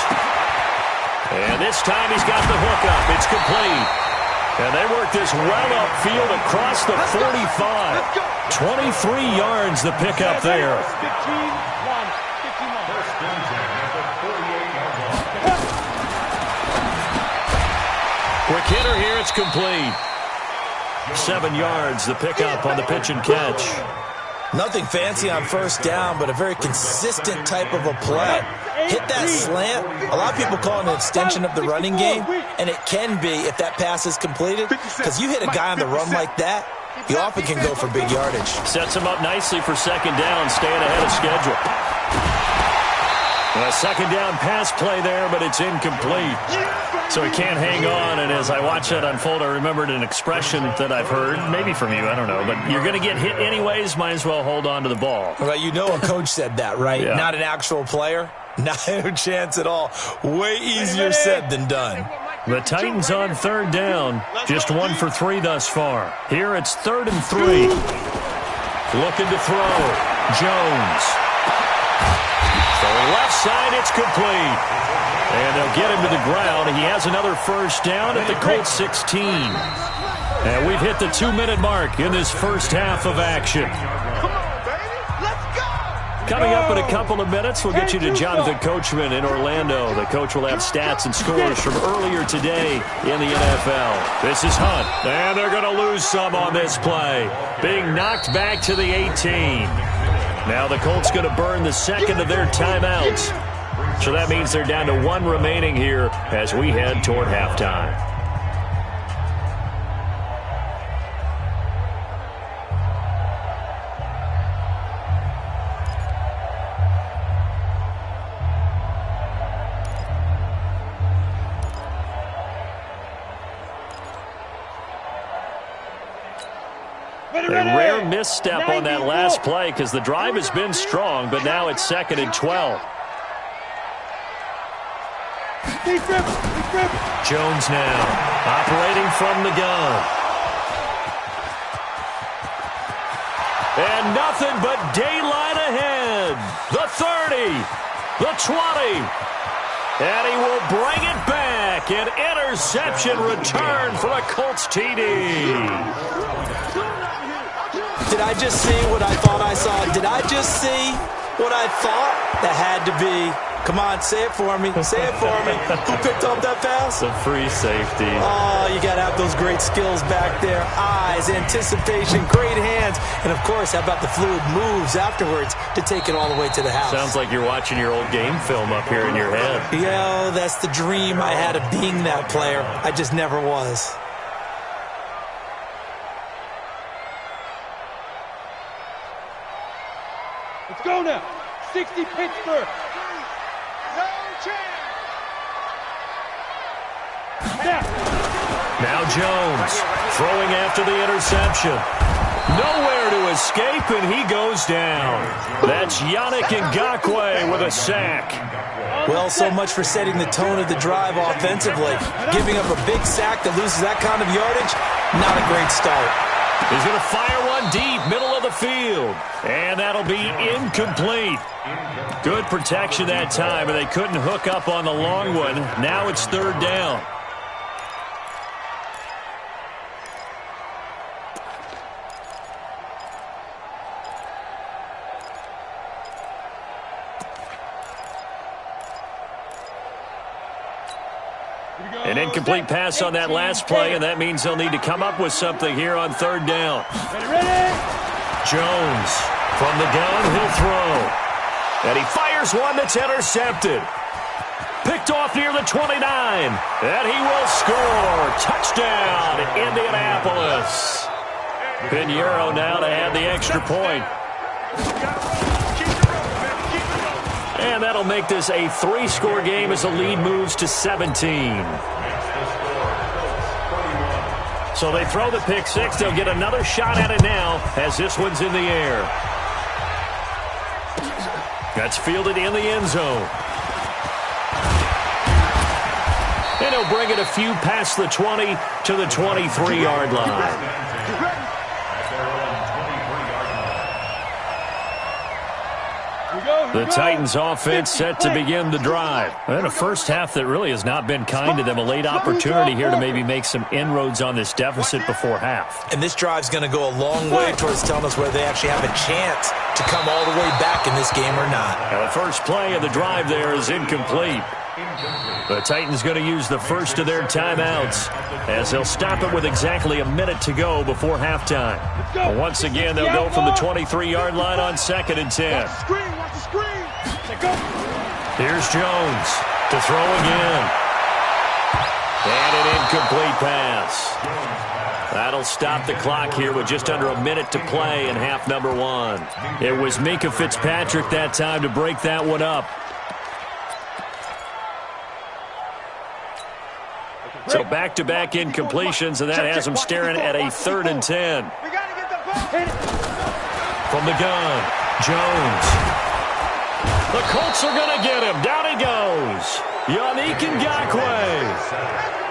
And this time he's got the hook up. It's complete. And they work this well upfield across the 45. 23 yards the pickup there. Quick hitter here, it's complete. 7 yards the pickup on the pitch and catch. Nothing fancy on first down, but a very consistent type of a play. Hit that slant. A lot of people call it an extension of the running game, and it can be if that pass is completed, because you hit a guy on the run like that, he often can go for big yardage. Sets him up nicely for second down, staying ahead of schedule. A second down pass play there, but it's incomplete. So he can't hang on, and as I watch that unfold, I remembered an expression that I've heard, maybe from you, I don't know, but you're going to get hit anyways, might as well hold on to the ball. Well, you know a coach said that, right? Yeah. Not an actual player. No chance at all. Way easier said than done. The Titans on third down, just 1 for 3 thus far. Here it's 3rd and 3. Looking to throw, Jones. So left side, it's complete. And they'll get him to the ground. He has another first down at the Colts 16. And we've hit the 2-minute mark in this first half of action. Coming up in a couple of minutes, we'll get you to Jonathan Coachman in Orlando. The coach will have stats and scores from earlier today in the NFL. This is Hunt, and they're going to lose some on this play. Being knocked back to the 18. Now the Colts going to burn the second of their timeouts. So that means they're down to 1 remaining here as we head toward halftime. A rare misstep on that last play because the drive has been strong, but now it's 2nd and 12. Jones now operating from the gun. And nothing but daylight ahead. The 30, the 20. And he will bring it back. An interception return for a Colts TD. Did I just see what I thought I saw? Did I just see what I thought? That had to be. Come on, say it for me. Say it for me. Who picked up that pass? The free safety. Oh, you got to have those great skills back there. Eyes, anticipation, great hands. And, of course, how about the fluid moves afterwards to take it all the way to the house? Sounds like you're watching your old game film up here in your head. Yo, that's the dream I had of being that player. I just never was. Let's go now. 60 Pittsburgh. No chance. Now Jones throwing after the interception. Nowhere to escape, and he goes down. That's Yannick Ngakoue with a sack. Well, so much for setting the tone of the drive offensively. Giving up a big sack that loses that kind of yardage, not a great start. He's going to fire one deep, middle of the field. And that'll be incomplete. Good protection that time, and they couldn't hook up on the long one. Now it's third down. An incomplete pass on that last play, and that means they'll need to come up with something here on third down. Jones from the gun, he'll throw. And he fires one that's intercepted. Picked off near the 29. And he will score. Touchdown, Indianapolis. Pinheiro now to add the extra point. And that'll make this a 3-score game as the lead moves to 17. So they throw the pick six. They'll get another shot at it now as this one's in the air. That's fielded in the end zone. And he'll bring it a few past the 20 to the 23-yard line. The Titans offense set to begin the drive. And a first half that really has not been kind to them. A late opportunity here to maybe make some inroads on this deficit before half. And this drive's going to go a long way towards telling us whether they actually have a chance to come all the way back in this game or not. Now the first play of the drive there is incomplete. The Titans going to use the first of their timeouts as they'll stop it with exactly a minute to go before halftime. But once again, they'll go from the 23-yard line on 2nd and 10. Here's Jones to throw again. And an incomplete pass. That'll stop the clock here with just under a minute to play in half number 1. It was Minkah Fitzpatrick that time to break that one up. So back-to-back incompletions, and that has them staring at a 3rd and 10. From the gun, Jones. The Colts are going to get him. Down he goes. Yannick Ngakoue.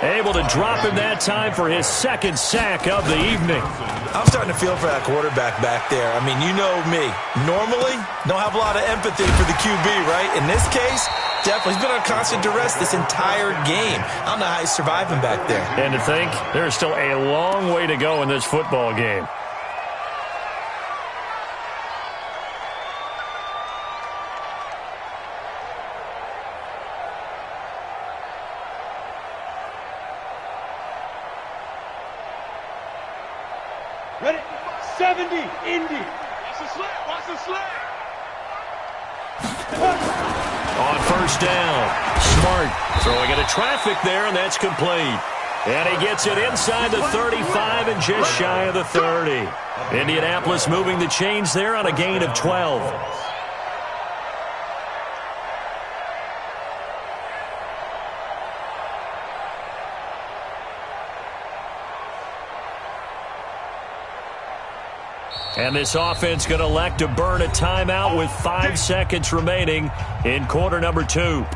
Able to drop him that time for his 2nd sack of the evening. I'm starting to feel for that quarterback back there. I mean, you know me. Normally, don't have a lot of empathy for the QB, right? In this case, definitely. He's been on constant duress this entire game. I don't know how he's surviving back there. And to think, there's still a long way to go in this football game. Ready? 70, Indy. Watch the slant. Watch the slant. On first down, Smart throwing into traffic there, and that's complete. And he gets it inside the 35 and just shy of the 30. Indianapolis moving the chains there on a gain of 12. And this offense going to elect to burn a timeout with 5 seconds remaining in quarter number 2.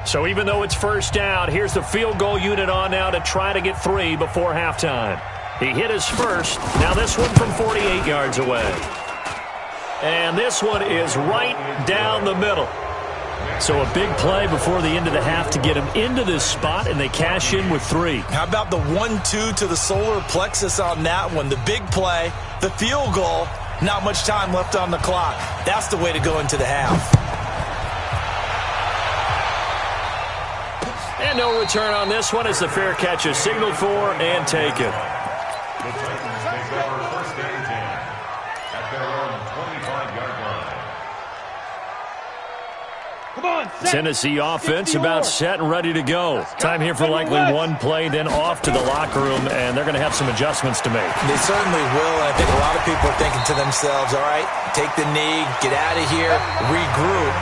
So even though it's first down, here's the field goal unit on now to try to get 3 before halftime. He hit his first. Now this one from 48 yards away. And this one is right down the middle. So a big play before the end of the half to get him into this spot, and they cash in with 3. How about the 1-2 to the solar plexus on that one? The big play, the field goal, not much time left on the clock. That's the way to go into the half. And no return on this one as the fair catch is signaled for and taken. The Titans take over first and 10 at their own 25-yard line. Come on, set. Tennessee offense about set and ready to go. Time here for likely one play, then off to the locker room, and they're going to have some adjustments to make. They certainly will, and I think a lot of people are thinking to themselves, all right, take the knee, get out of here, regroup.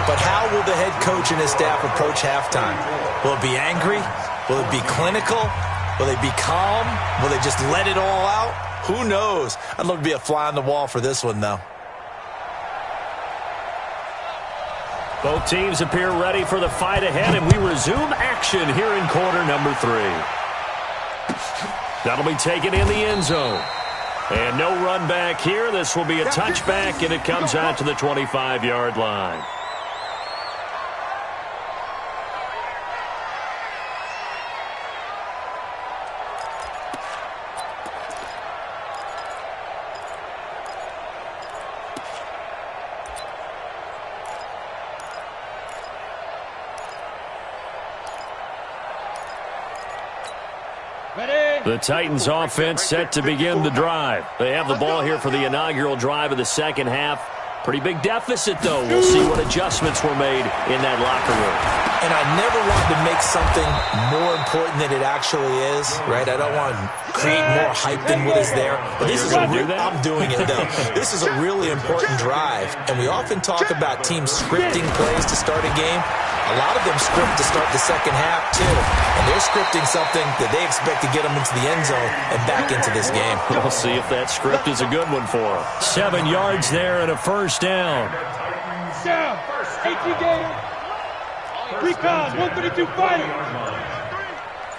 But how will the head coach and his staff approach halftime? Will it be angry? Will it be clinical? Will they be calm? Will they just let it all out? Who knows? I'd love to be a fly on the wall for this one, though. Both teams appear ready for the fight ahead, and we resume action here in quarter number 3. That'll be taken in the end zone. And no run back here. This will be a touchback, and it comes out to the 25-yard line. The Titans offense set to begin the drive. They have the ball here for the inaugural drive of the second half. Pretty big deficit, though. We'll see what adjustments were made in that locker room. And I never want to make something more important than it actually is, right? I don't want to create more hype than what is there. But this is I'm doing it, though. This is a really important drive. And we often talk about teams scripting plays to start a game. A lot of them script to start the second half, too. And they're scripting something that they expect to get them into the end zone and back into this game. We'll see if that script is a good one for them. 7 yards there and a first down. Down. 18 game. Recon. 132 fighting.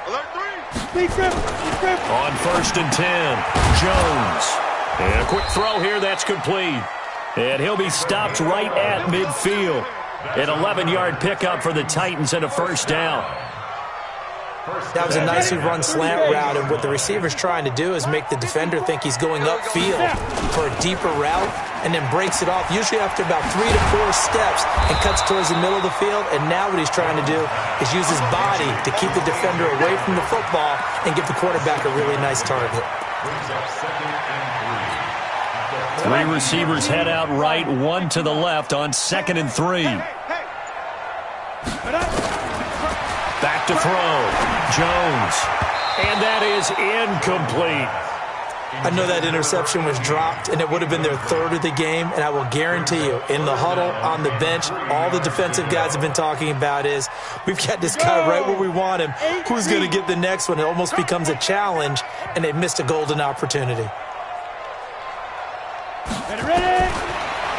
Alert 3. Big grip. On first and 10, Jones. And a quick throw here. That's complete. And he'll be stopped right at midfield. An 11-yard pickup for the Titans and a first down. That was a nicely run slant route, and what the receiver's trying to do is make the defender think he's going upfield for a deeper route and then breaks it off, usually after about 3 to 4 steps, and cuts towards the middle of the field. And now what he's trying to do is use his body to keep the defender away from the football and give the quarterback a really nice target. 3 receivers head out right, 1 to the left on 2nd and 3. Back to throw. Jones. And that is incomplete. I know that interception was dropped, and it would have been their 3rd of the game, and I will guarantee you, in the huddle, on the bench, all the defensive guys have been talking about is, we've got this guy right where we want him. Who's going to get the next one? It almost becomes a challenge, and they've missed a golden opportunity.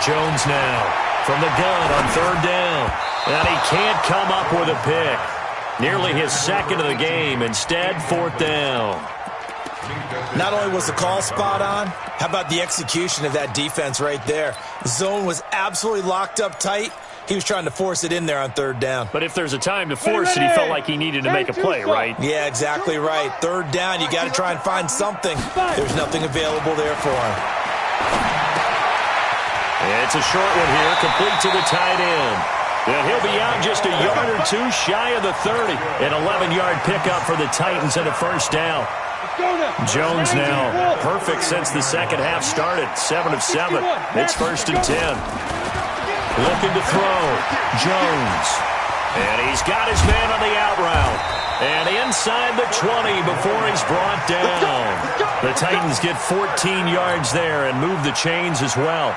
Jones now from the gun on 3rd down. And he can't come up with a pick. Nearly his 2nd of the game. Instead, 4th down. Not only was the call spot on, how about the execution of that defense right there? The zone was absolutely locked up tight. He was trying to force it in there on 3rd down. But if there's a time to force it, he felt like he needed to make a play, right? Yeah, exactly right. 3rd down, you got to try and find something. There's nothing available there for him. It's a short one here, complete to the tight end. And he'll be out just a yard or 2 shy of the 30. An 11-yard pickup for the Titans and a first down. Jones now perfect since the second half started. 7 of 7. It's 1st and 10. Looking to throw. Jones. And he's got his man on the out route. And inside the 20 before he's brought down. The Titans get 14 yards there and move the chains as well.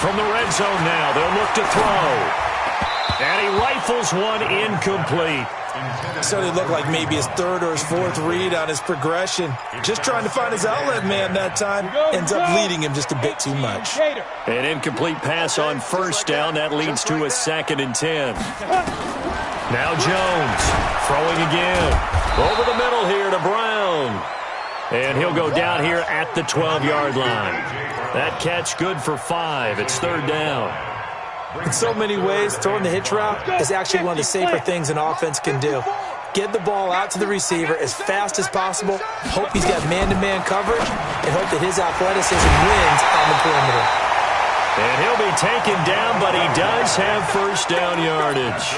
From the red zone now, they'll look to throw. And he rifles one incomplete. Certainly looked like maybe his third or his fourth read on his progression. Just trying to find his outlet man that time. Ends up leading him just a bit too much. An incomplete pass on first down. That leads to a 2nd and 10. Now Jones throwing again. Over the middle here to Brown. And he'll go down here at the 12-yard line. That catch good for 5. It's 3rd down. In so many ways, throwing the hitch route is actually one of the safer things an offense can do. Get the ball out to the receiver as fast as possible, hope he's got man-to-man coverage, and hope that his athleticism wins on the perimeter. And he'll be taken down, but he does have first down yardage.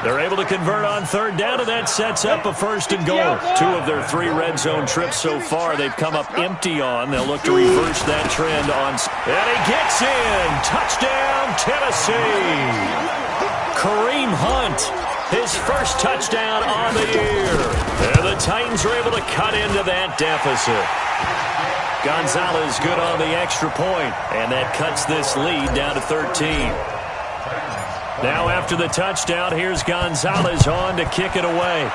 They're able to convert on 3rd down, and that sets up a 1st and goal. 2 of their 3 red zone trips so far they've come up empty on. They'll look to reverse that trend on. And he gets in. Touchdown, Tennessee. Kareem Hunt, his first touchdown on the year. And the Titans are able to cut into that deficit. Gonzalez good on the extra point, and that cuts this lead down to 13. Now after the touchdown, here's Gonzalez on to kick it away.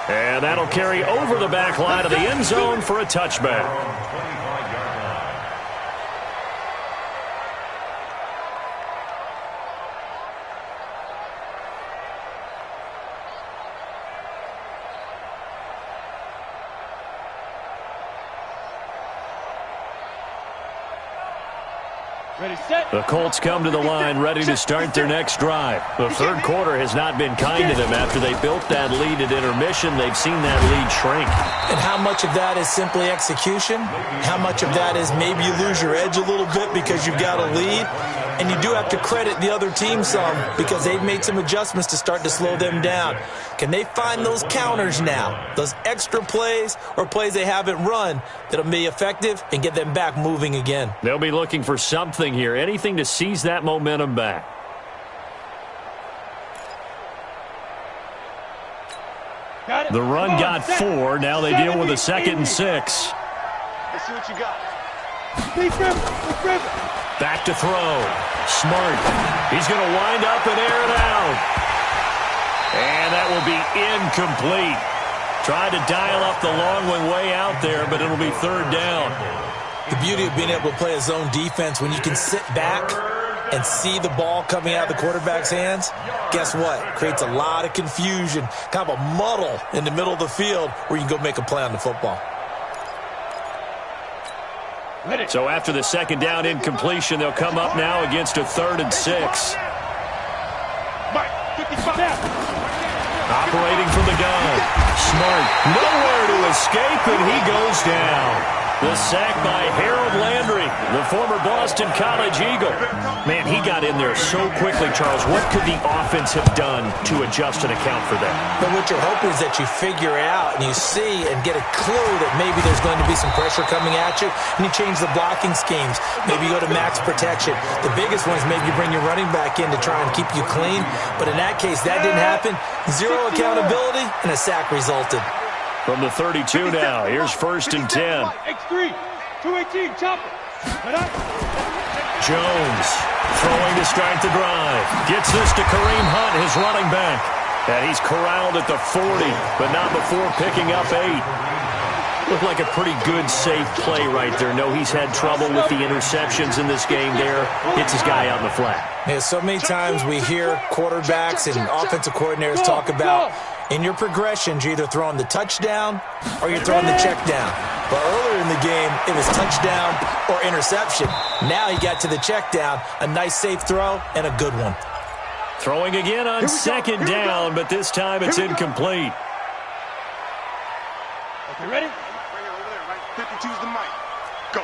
And that'll carry over the back line of the end zone for a touchback. The Colts come to the line ready to start their next drive. The 3rd quarter has not been kind to them. After they built that lead at intermission, they've seen that lead shrink. And how much of that is simply execution? How much of that is maybe you lose your edge a little bit because you've got a lead? And you do have to credit the other team some because they've made some adjustments to start to slow them down. Can they find those counters now, those extra plays or plays they haven't run that'll be effective and get them back moving again? They'll be looking for something here, anything to seize that momentum back. The run got 4. Now they deal with a 2nd and 6. Let's see what you got. Back to throw. Smart. He's going to wind up and air it out. And that will be incomplete. Tried to dial up the long one way out there, but it'll be 3rd down. The beauty of being able to play a zone defense when you can sit back and see the ball coming out of the quarterback's hands, guess what? Creates a lot of confusion, kind of a muddle in the middle of the field where you can go make a play on the football. So after the 2nd down incompletion, they'll come up now against a 3rd and 6. Operating from the gun. Smart. Nowhere to escape, and he goes down. The sack by Harold Landry, the former Boston College Eagle. Man, he got in there so quickly, Charles. What could the offense have done to adjust and account for that? But what you're hoping is that you figure out and you see and get a clue that maybe there's going to be some pressure coming at you, and you change the blocking schemes. Maybe you go to max protection. The biggest one is maybe you bring your running back in to try and keep you clean. But in that case, that didn't happen. 0 accountability, and a sack resulted. From the 32 now, here's 1st and 10. X3, 218, chopper. Jones throwing to start the drive. Gets this to Kareem Hunt, his running back. And he's corralled at the 40, but not before picking up 8. Looked like a pretty good, safe play right there. No, he's had trouble with the interceptions in this game there. Hits his guy out in the flat. Yeah, so many times we hear quarterbacks and offensive coordinators talk about in your progressions, you're either throwing the touchdown or you're throwing the check down. But earlier in the game, it was touchdown or interception. Now he got to the check down, a nice safe throw and a good one. Throwing again on 2nd down, but this time it's incomplete. Okay, ready? Bring it over there, right? 52's the mic. Go.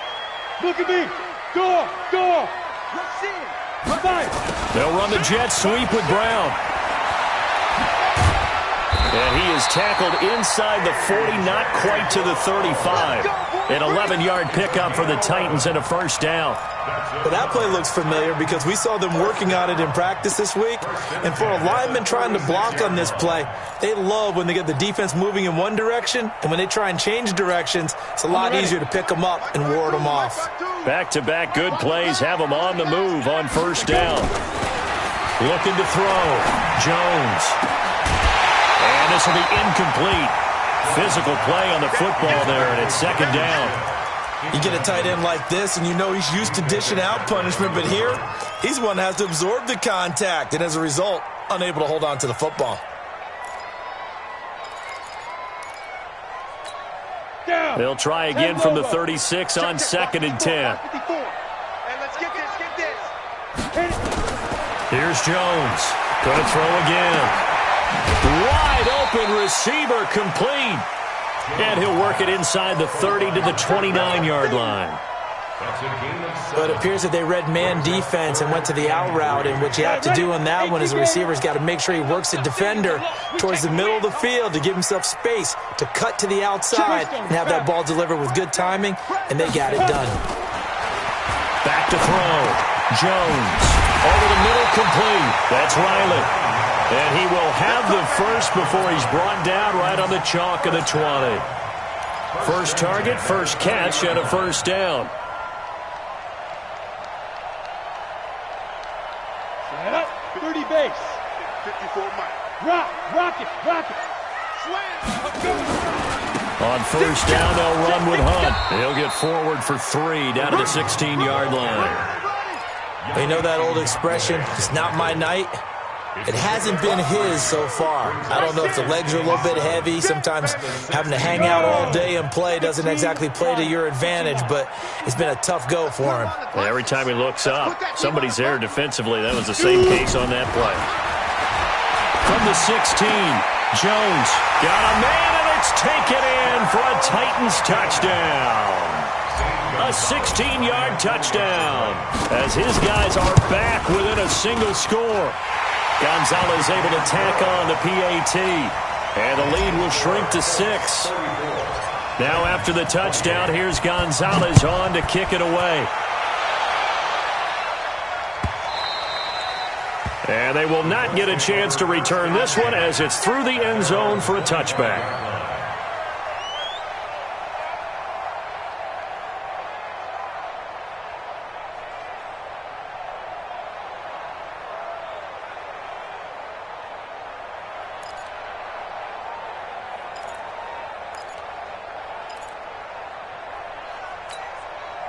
Look at me. Go. Let's see. Bye. They'll run the jet sweep with Brown. And he is tackled inside the 40, not quite to the 35. An 11-yard pickup for the Titans and a 1st down. Well, that play looks familiar because we saw them working on it in practice this week. And for a lineman trying to block on this play, they love when they get the defense moving in one direction. And when they try and change directions, it's a lot easier to pick them up and ward them off. Back-to-back good plays have them on the move on 1st down. Looking to throw. Jones. And this will be incomplete. Physical play on the football there, and it's second down. You get a tight end like this, and you know he's used to dishing out punishment, but here, he's one that has to absorb the contact, and as a result, unable to hold on to the football. They'll try again from the 36 on 2nd and 10. Here's Jones. Going to throw again. Wide open receiver, complete. And he'll work it inside the 30 to the 29-yard line. But it appears that they read man defense and went to the out route, and what you have to do on that one as a receiver's got to make sure he works the defender towards the middle of the field to give himself space to cut to the outside and have that ball delivered with good timing, and they got it done. Back to throw. Jones. Over the middle, complete. That's Riley. And he will have the first before he's brought down right on the chalk of the 20. First target, first catch, and a first down. Set up, 30 base. 54 Mike. Rock it. On first down, they'll run with Hunt. He'll get forward for 3 down to the 16-yard line. You know that old expression, it's not my night? It hasn't been his so far. I don't know if the legs are a little bit heavy. Sometimes having to hang out all day and play doesn't exactly play to your advantage, but it's been a tough go for him. Every time he looks up, somebody's there defensively. That was the same case on that play. From the 16, Jones got a man, and it's taken in for a Titans touchdown. A 16-yard touchdown as his guys are back within a single score. Gonzalez able to tack on the PAT, and the lead will shrink to 6. Now after the touchdown, here's Gonzalez on to kick it away. And they will not get a chance to return this one as it's through the end zone for a touchback.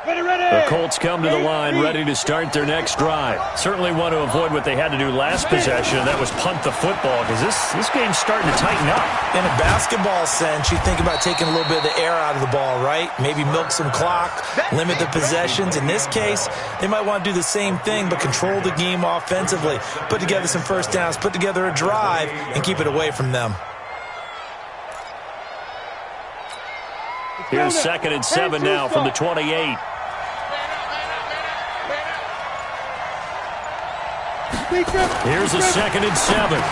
The Colts come to the line ready to start their next drive. Certainly want to avoid what they had to do last possession, and that was punt the football, because this game's starting to tighten up. In a basketball sense, you think about taking a little bit of the air out of the ball, right? Maybe milk some clock, limit the possessions. In this case, they might want to do the same thing, but control the game offensively. Put together some first downs, put together a drive, and keep it away from them. Here's 2nd and 7 now from the 28. Here's a 2nd and 7.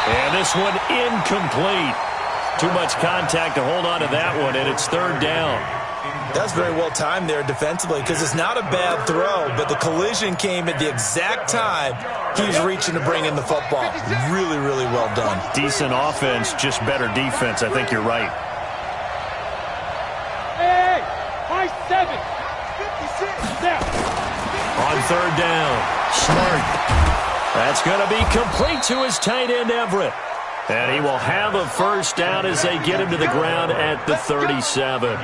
And this one incomplete. Too much contact to hold on to that one, and it's 3rd down. That's very well timed there defensively, because it's not a bad throw, but the collision came at the exact time he was reaching to bring in the football. Really, really well done. Decent offense, just better defense. I think you're right. Hey, high 7. 56. Now. On 3rd down. Smart. That's going to be complete to his tight end, Everett. And he will have a first down as they get him to the ground at the 37.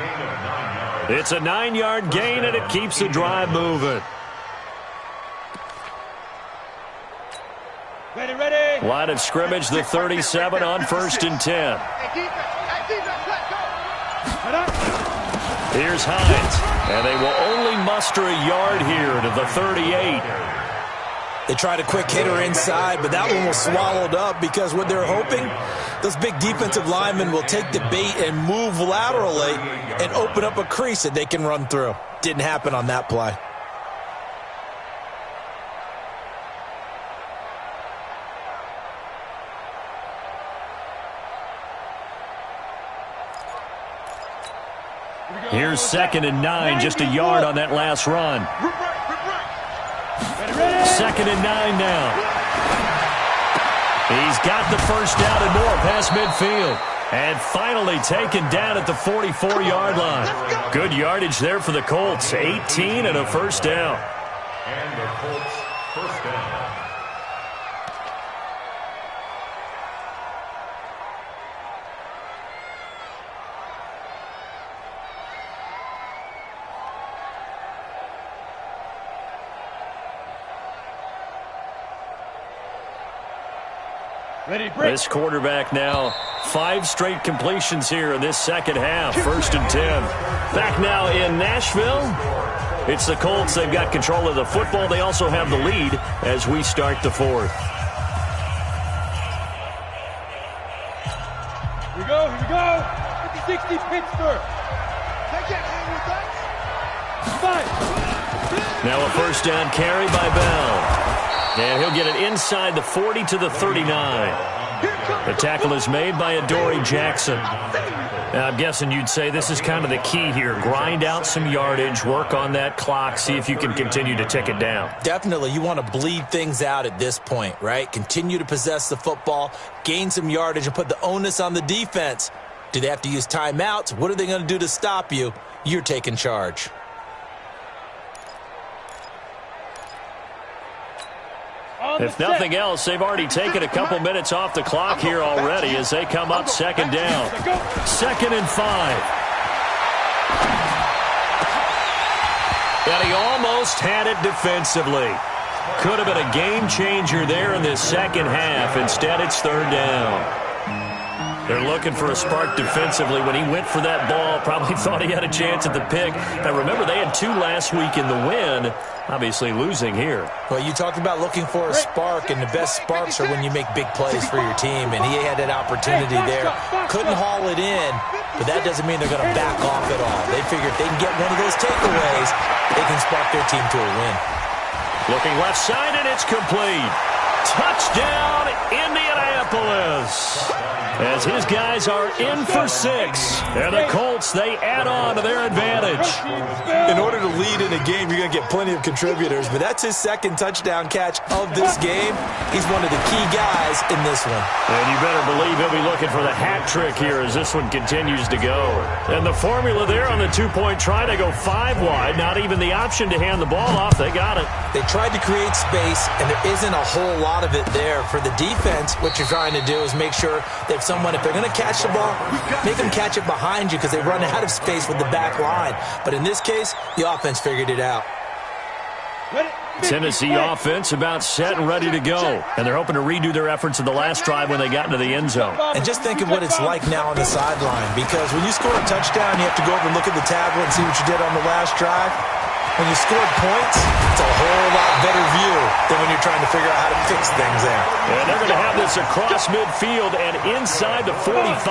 It's a 9-yard gain, and it keeps the drive moving. Ready. Line of scrimmage, the 37 on 1st and 10. Here's Hines, and they will only muster a yard here to the 38. They tried a quick hitter inside, but that one was swallowed up because what they're hoping, those big defensive linemen will take the bait and move laterally and open up a crease that they can run through. Didn't happen on that play. Here's 2nd and 9, just a yard on that last run. 2nd and 9 now. He's got the first down and more past midfield. And finally taken down at the 44-yard line. Good yardage there for the Colts. 18 and a first down. And the Colts First down. This quarterback now 5 straight completions here in this second half. 1st and 10. Back now in Nashville. It's the Colts. They've got control of the football. They also have the lead as we start the 4th. Here we go. 50-60 Pittsburgh. They can't hang with us. 5. Now a first down carry by Bell. And he'll get it inside the 40 to the 39. The tackle is made by Adoree Jackson. Now, I'm guessing you'd say this is kind of the key here. Grind out some yardage, work on that clock, see if you can continue to tick it down. Definitely. You want to bleed things out at this point, right? Continue to possess the football, gain some yardage, and put the onus on the defense. Do they have to use timeouts? What are they going to do to stop you? You're taking charge. If nothing else, they've already taken a couple minutes off the clock here already as they come up 2nd down. 2nd and 5. And he almost had it defensively. Could have been a game changer there in this second half. Instead, it's 3rd down. They're looking for a spark defensively. When he went for that ball, probably thought he had a chance at the pick. Now, remember, they had 2 last week in the win. Obviously losing here. Well, you talked about looking for a spark, and the best sparks are when you make big plays for your team, and he had that opportunity there. Couldn't haul it in, but that doesn't mean they're going to back off at all. They figure if they can get one of those takeaways, they can spark their team to a win. Looking left side, and it's complete. Touchdown, Indianapolis. As his guys are in for 6. And the Colts, they add on to their advantage. In order to lead in a game, you're going to get plenty of contributors, but that's his 2nd touchdown catch of this game. He's one of the key guys in this one. And you better believe he'll be looking for the hat trick here as this one continues to go. And the formula there on the 2-point try to go 5 wide. Not even the option to hand the ball off. They got it. They tried to create space, and there isn't a whole lot of it there. For the defense, what you're trying to do is make sure that someone, if they're going to catch the ball, make them catch it behind you because they run out of space with the back line. But in this case, the offense figured it out. Tennessee offense about set and ready to go. And they're hoping to redo their efforts in the last drive when they got into the end zone. And just think of what it's like now on the sideline, because when you score a touchdown, you have to go over and look at the tablet and see what you did on the last drive. When you scored points, it's a whole lot better view than when you're trying to figure out how to fix things there. And they're going to have this across midfield and inside the 45.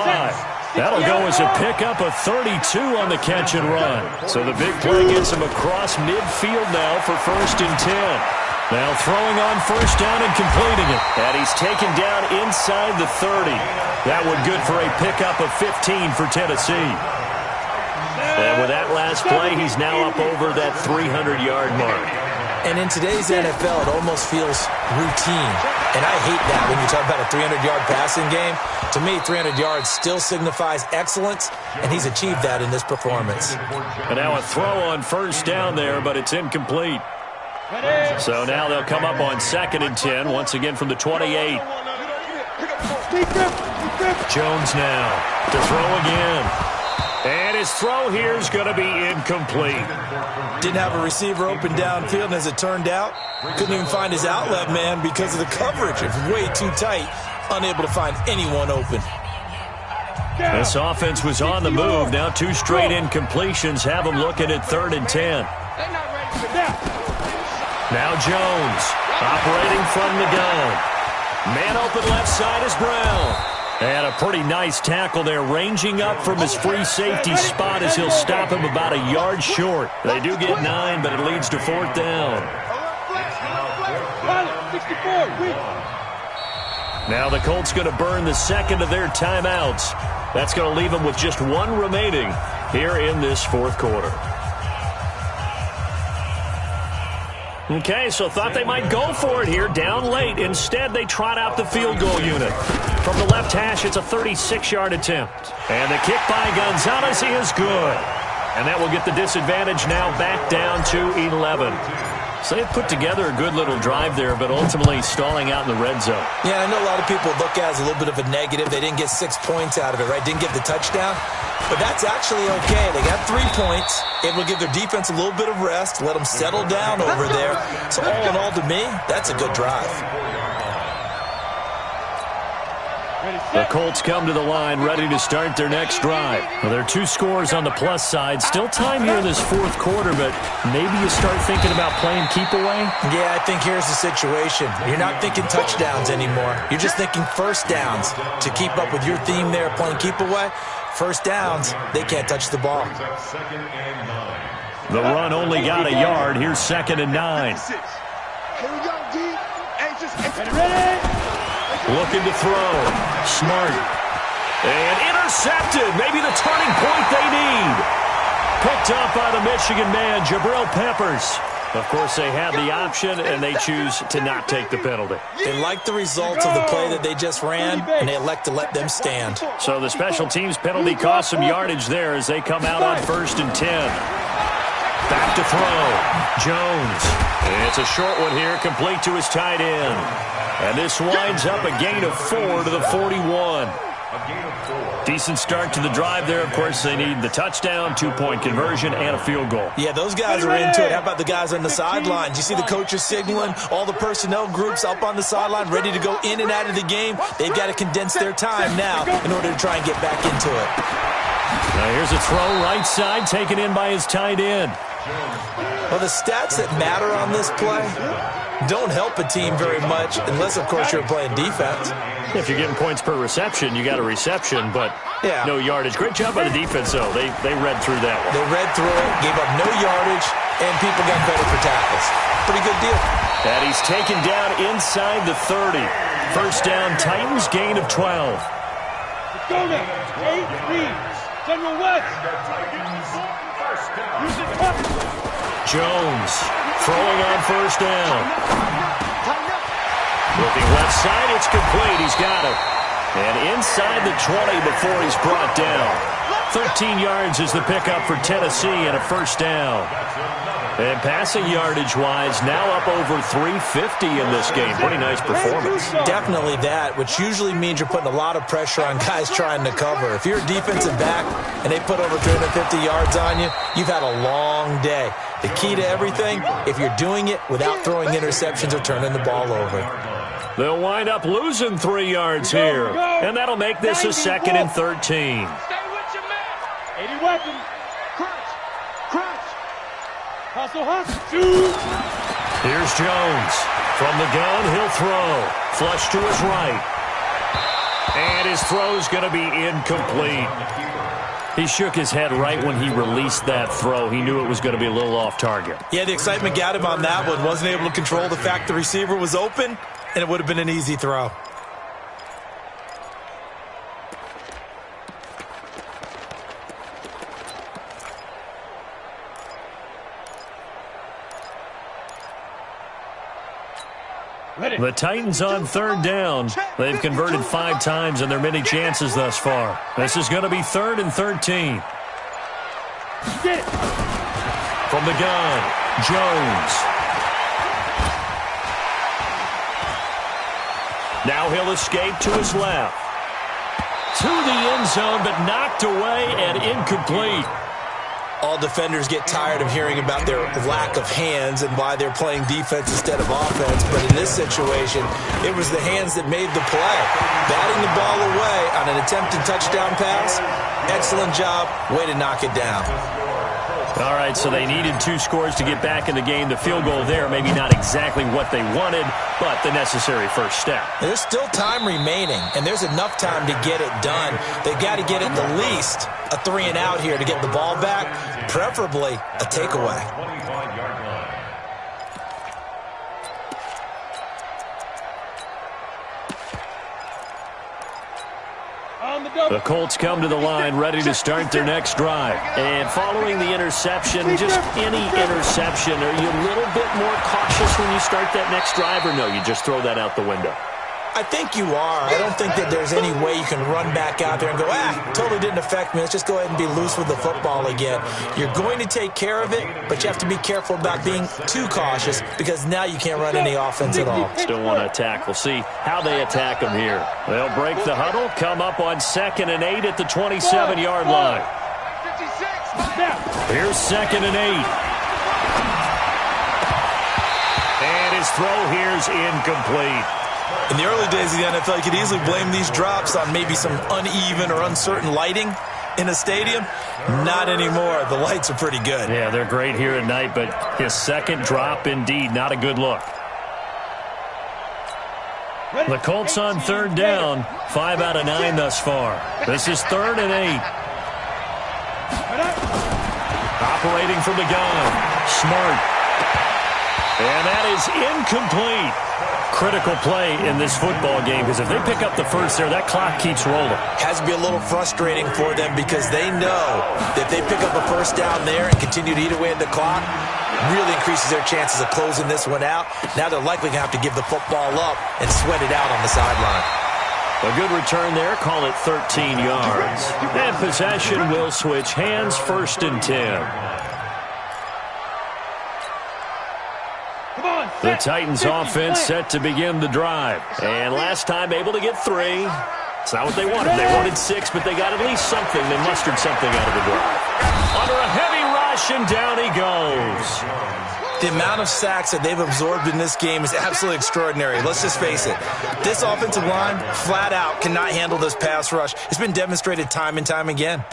That'll go as a pickup of 32 on the catch and run. So the big play gets him across midfield now for 1st and 10. Now throwing on 1st down and completing it. And he's taken down inside the 30. That would good for a pickup of 15 for Tennessee. And with that last play, he's now up over that 300-yard mark. And in today's NFL, it almost feels routine. And I hate that when you talk about a 300-yard passing game. To me, 300 yards still signifies excellence, and he's achieved that in this performance. And now a throw on 1st down there, but it's incomplete. So now they'll come up on 2nd and 10, once again from the 28. Jones now to throw again. And his throw here is going to be incomplete. Didn't have a receiver open downfield, and as it turned out, couldn't even find his outlet man because of the coverage. It was way too tight, unable to find anyone open. This offense was on the move. Now 2 straight incompletions have them looking at 3rd and 10. Now Jones operating from the gun. Man open left side is Brown. And a pretty nice tackle there, ranging up from his free safety spot as he'll stop him about a yard short. They do get 9, but it leads to 4th down. Now the Colts going to burn the 2nd of their timeouts. That's going to leave them with just 1 remaining here in this 4th quarter. Okay, so thought they might go for it here, down late. Instead, they trot out the field goal unit. From the left hash, it's a 36-yard attempt. And the kick by Gonzalez is good. And that will get the disadvantage now back down to 11. So they put together a good little drive there, but ultimately stalling out in the red zone. Yeah, I know a lot of people look at it as a little bit of a negative. They didn't get 6 points out of it, right? Didn't get the touchdown. But that's actually okay. They got 3 points, able to give their defense a little bit of rest, let them settle down over there. So all in all, to me, that's a good drive. The Colts come to the line ready to start their next drive. Well, there are 2 scores on the plus side. Still time here in this fourth quarter, but maybe you start thinking about playing keep away? Yeah, I think here's the situation. You're not thinking touchdowns anymore. You're just thinking first downs. To keep up with your theme there, playing keep away, first downs, they can't touch the ball. The run only got a yard. Here's 2nd and 9. Here we go, D. Anxious. Ready? Looking to throw. Smart. And intercepted. Maybe the turning point they need. Picked up by the Michigan man, Jabril Peppers. Of course, they have the option, and they choose to not take the penalty. They like the results of the play that they just ran, and they elect to let them stand. So the special teams penalty cost some yardage there as they come out on 1st and 10. Back to throw. Jones. And it's a short one here, complete to his tight end. And this winds up a gain of 4 to the 41. Decent start to the drive there. Of course, they need the touchdown, 2-point conversion, and a field goal. Yeah, those guys are into it. How about the guys on the sidelines? You see the coaches signaling, all the personnel groups up on the sideline, ready to go in and out of the game. They've got to condense their time now in order to try and get back into it. Now here's a throw right side, taken in by his tight end. Well, the stats that matter on this play don't help a team very much unless, of course, you're playing defense. If you're getting points per reception, you got a reception, but no yardage. Great job by the defense, though. They read through that one. They read through it, gave up no yardage, and people got credit for tackles. Pretty good deal. And he's taken down inside the 30. First down, Titans, gain of 12. Let's go now. 8 leads. General West. Jones throwing on first down. Looking left side, it's complete. He's got it. And inside the 20 before he's brought down. 13 yards is the pickup for Tennessee and a first down. And passing yardage-wise, now up over 350 in this game. Pretty nice performance. Definitely that, which usually means you're putting a lot of pressure on guys trying to cover. If you're a defensive back and they put over 350 yards on you, you've had a long day. The key to everything, if you're doing it without throwing interceptions or turning the ball over. They'll wind up losing 3 yards here. And that'll make this a 2nd and 13. Stay with your man. 80 weapons. Crunch. Hustle. Here's Jones. From the gun, he'll throw. Flush to his right. And his throw's going to be incomplete. He shook his head right when he released that throw. He knew it was going to be a little off target. Yeah, the excitement got him on that one. Wasn't able to control the fact the receiver was open, and it would have been an easy throw. The Titans on 3rd down. They've converted 5 times in their many chances thus far. This is going to be 3rd and 13. From the gun, Jones. Now he'll escape to his left. To the end zone, but knocked away and incomplete. All defenders get tired of hearing about their lack of hands and why they're playing defense instead of offense. But in this situation, it was the hands that made the play. Batting the ball away on an attempted touchdown pass. Excellent job. Way to knock it down. All right, so they needed 2 scores to get back in the game. The field goal there, maybe not exactly what they wanted, but the necessary first step. There's still time remaining, and there's enough time to get it done. They've got to get at the least a 3 and out here to get the ball back, preferably a takeaway. The Colts come to the line ready to start their next drive. And following the interception, just any interception, are you a little bit more cautious when you start that next drive, or no, you just throw that out the window? I think you are. I don't think that there's any way you can run back out there and go, totally didn't affect me. Let's just go ahead and be loose with the football again. You're going to take care of it, but you have to be careful about being too cautious because now you can't run any offense at all. Still want to attack. We'll see how they attack them here. They'll break the huddle, come up on 2nd and 8 at the 27-yard line. Here's 2nd and 8. And his throw here's incomplete. In the early days of the NFL, you could easily blame these drops on maybe some uneven or uncertain lighting in a stadium. Not anymore. The lights are pretty good. Yeah, they're great here at night, but his second drop, indeed, not a good look. The Colts on 3rd down, 5 out of 9 thus far. This is 3rd and 8. Operating from the gun, Smart. And that is incomplete. Critical play in this football game because if they pick up the first there, that clock keeps rolling. Has to be a little frustrating for them because they know that if they pick up a first down there and continue to eat away at the clock, really increases their chances of closing this one out. Now they're likely going to have to give the football up and sweat it out on the sideline. A good return there, call it 13 yards. And possession will switch hands, 1st and 10. The Titans offense set to begin the drive. And last time able to get 3. It's not what they wanted. They wanted 6, but they got at least something. They mustered something out of the drive. Under a heavy rush, and down he goes. The amount of sacks that they've absorbed in this game is absolutely extraordinary. Let's just face it. This offensive line, flat out, cannot handle this pass rush. It's been demonstrated time and time again.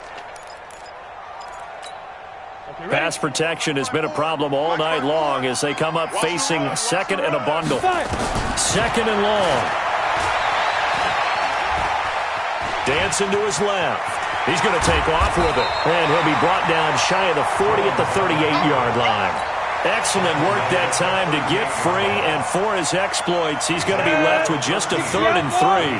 Pass protection has been a problem all night long as they come up facing 2nd and a bundle. 2nd and long. Dancing to his left. He's going to take off with it. And he'll be brought down shy of the 40 at the 38-yard line. Excellent work that time to get free, and for his exploits, he's going to be left with just a 3rd and 3.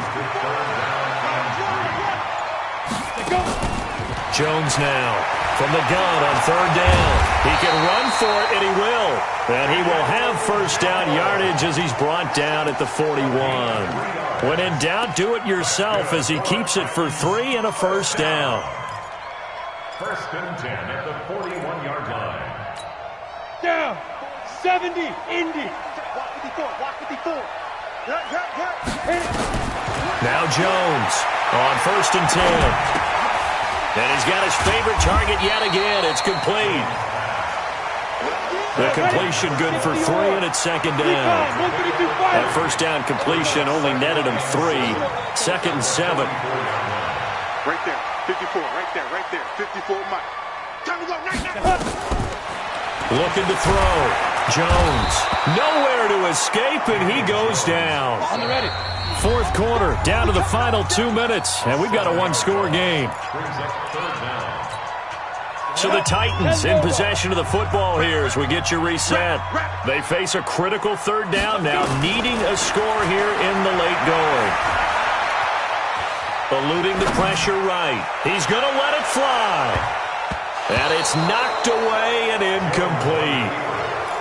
Jones now from the gun on 3rd down. He can run for it, and he will. And he will have first down yardage as he's brought down at the 41. When in doubt, do it yourself as he keeps it for 3 and a first down. 1st and 10 at the 41-yard line. Down, 70, Indy. Walk 54. Now Jones on 1st and 10. And he's got his favorite target yet again. It's complete. The completion good for 3, and it's 2nd down. That first down completion only netted him 3. 2nd and 7. Right there, 54, right there, 54, Mike. Time to go right now. Looking to throw. Jones nowhere to escape, and he goes down. On the ready. 4th quarter, down to the final 2 minutes, and we've got a 1-score game. So the Titans in possession of the football here as we get you reset. They face a critical 3rd down now, needing a score here in the late going. Eluding the pressure right. He's going to let it fly. And it's knocked away and incomplete.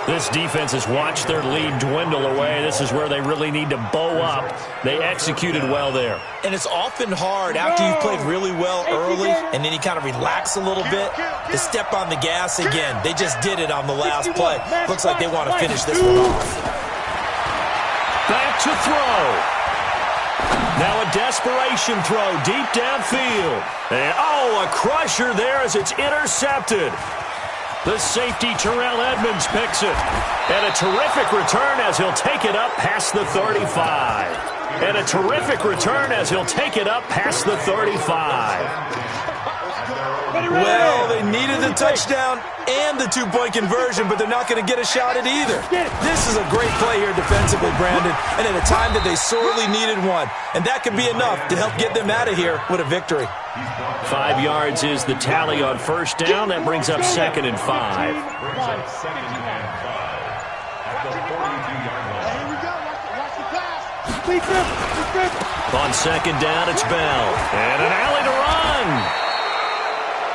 This defense has watched their lead dwindle away. This is where they really need to bow up. They executed well there. And it's often hard after you've played really well early and then you kind of relax a little bit to step on the gas again. They just did it on the last play. Looks like they want to finish this one off. Back to throw. Now a desperation throw deep downfield. And a crusher there as it's intercepted. The safety, Terrell Edmonds, picks it. And a terrific return as he'll take it up past the 35. And a terrific return as he'll take it up past the 35. Well, they needed the touchdown and the 2-point conversion, but they're not going to get a shot at either. This is a great play here defensively, Brandon, and at a time that they sorely needed one. And that could be enough to help get them out of here with a victory. 5 yards is the tally on first down. That brings up 2nd and 5. On 2nd down, it's Bell. And an alley to run.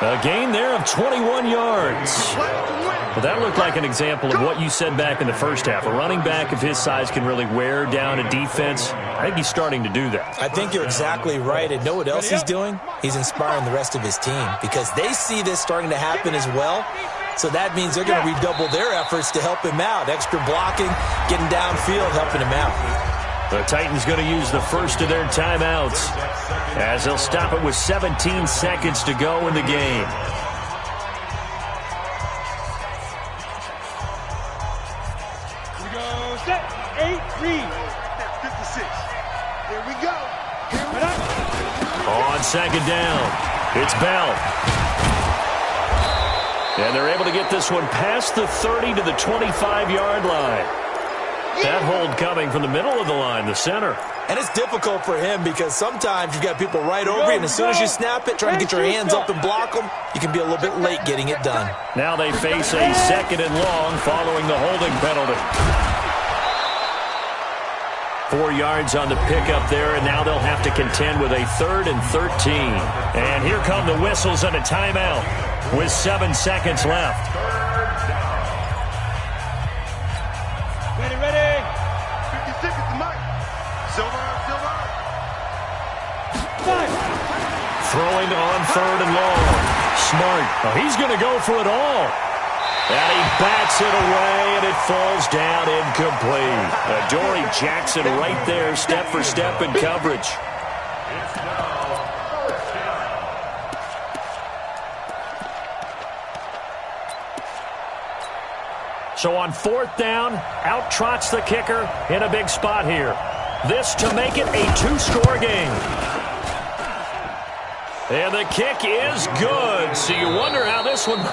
A gain there of 21 yards. Well, that looked like an example of what you said back in the first half. A running back of his size can really wear down a defense. I think he's starting to do that. I think you're exactly right. And know what else he's doing? He's inspiring the rest of his team because they see this starting to happen as well. So that means they're going to redouble their efforts to help him out. Extra blocking, getting downfield, helping him out. The Titans going to use the first of their timeouts as they'll stop it with 17 seconds to go in the game. Here we go. Set. 8, read. 56. Here we go. Here we go. On second down, it's Bell. And they're able to get this one past the 30 to the 25-yard line. That hold coming from the middle of the line, the center. And it's difficult for him because sometimes you've got people right over you, and as soon as you snap it, trying to get your hands up and block them, you can be a little bit late getting it done. Now they face a second and long following the holding penalty. 4 yards on the pickup there, and now they'll have to contend with a 3rd and 13. And here come the whistles and a timeout with 7 seconds left. Ready. 50 seconds to Mike. Silver. Throwing on 3rd and long. Smart. Oh, he's going to go for it all. And he bats it away, and it falls down incomplete. Adoree Jackson right there, step for step in coverage. So on 4th down, out trots the kicker in a big spot here. This to make it a 2-score game. And the kick is good. So you wonder how this one...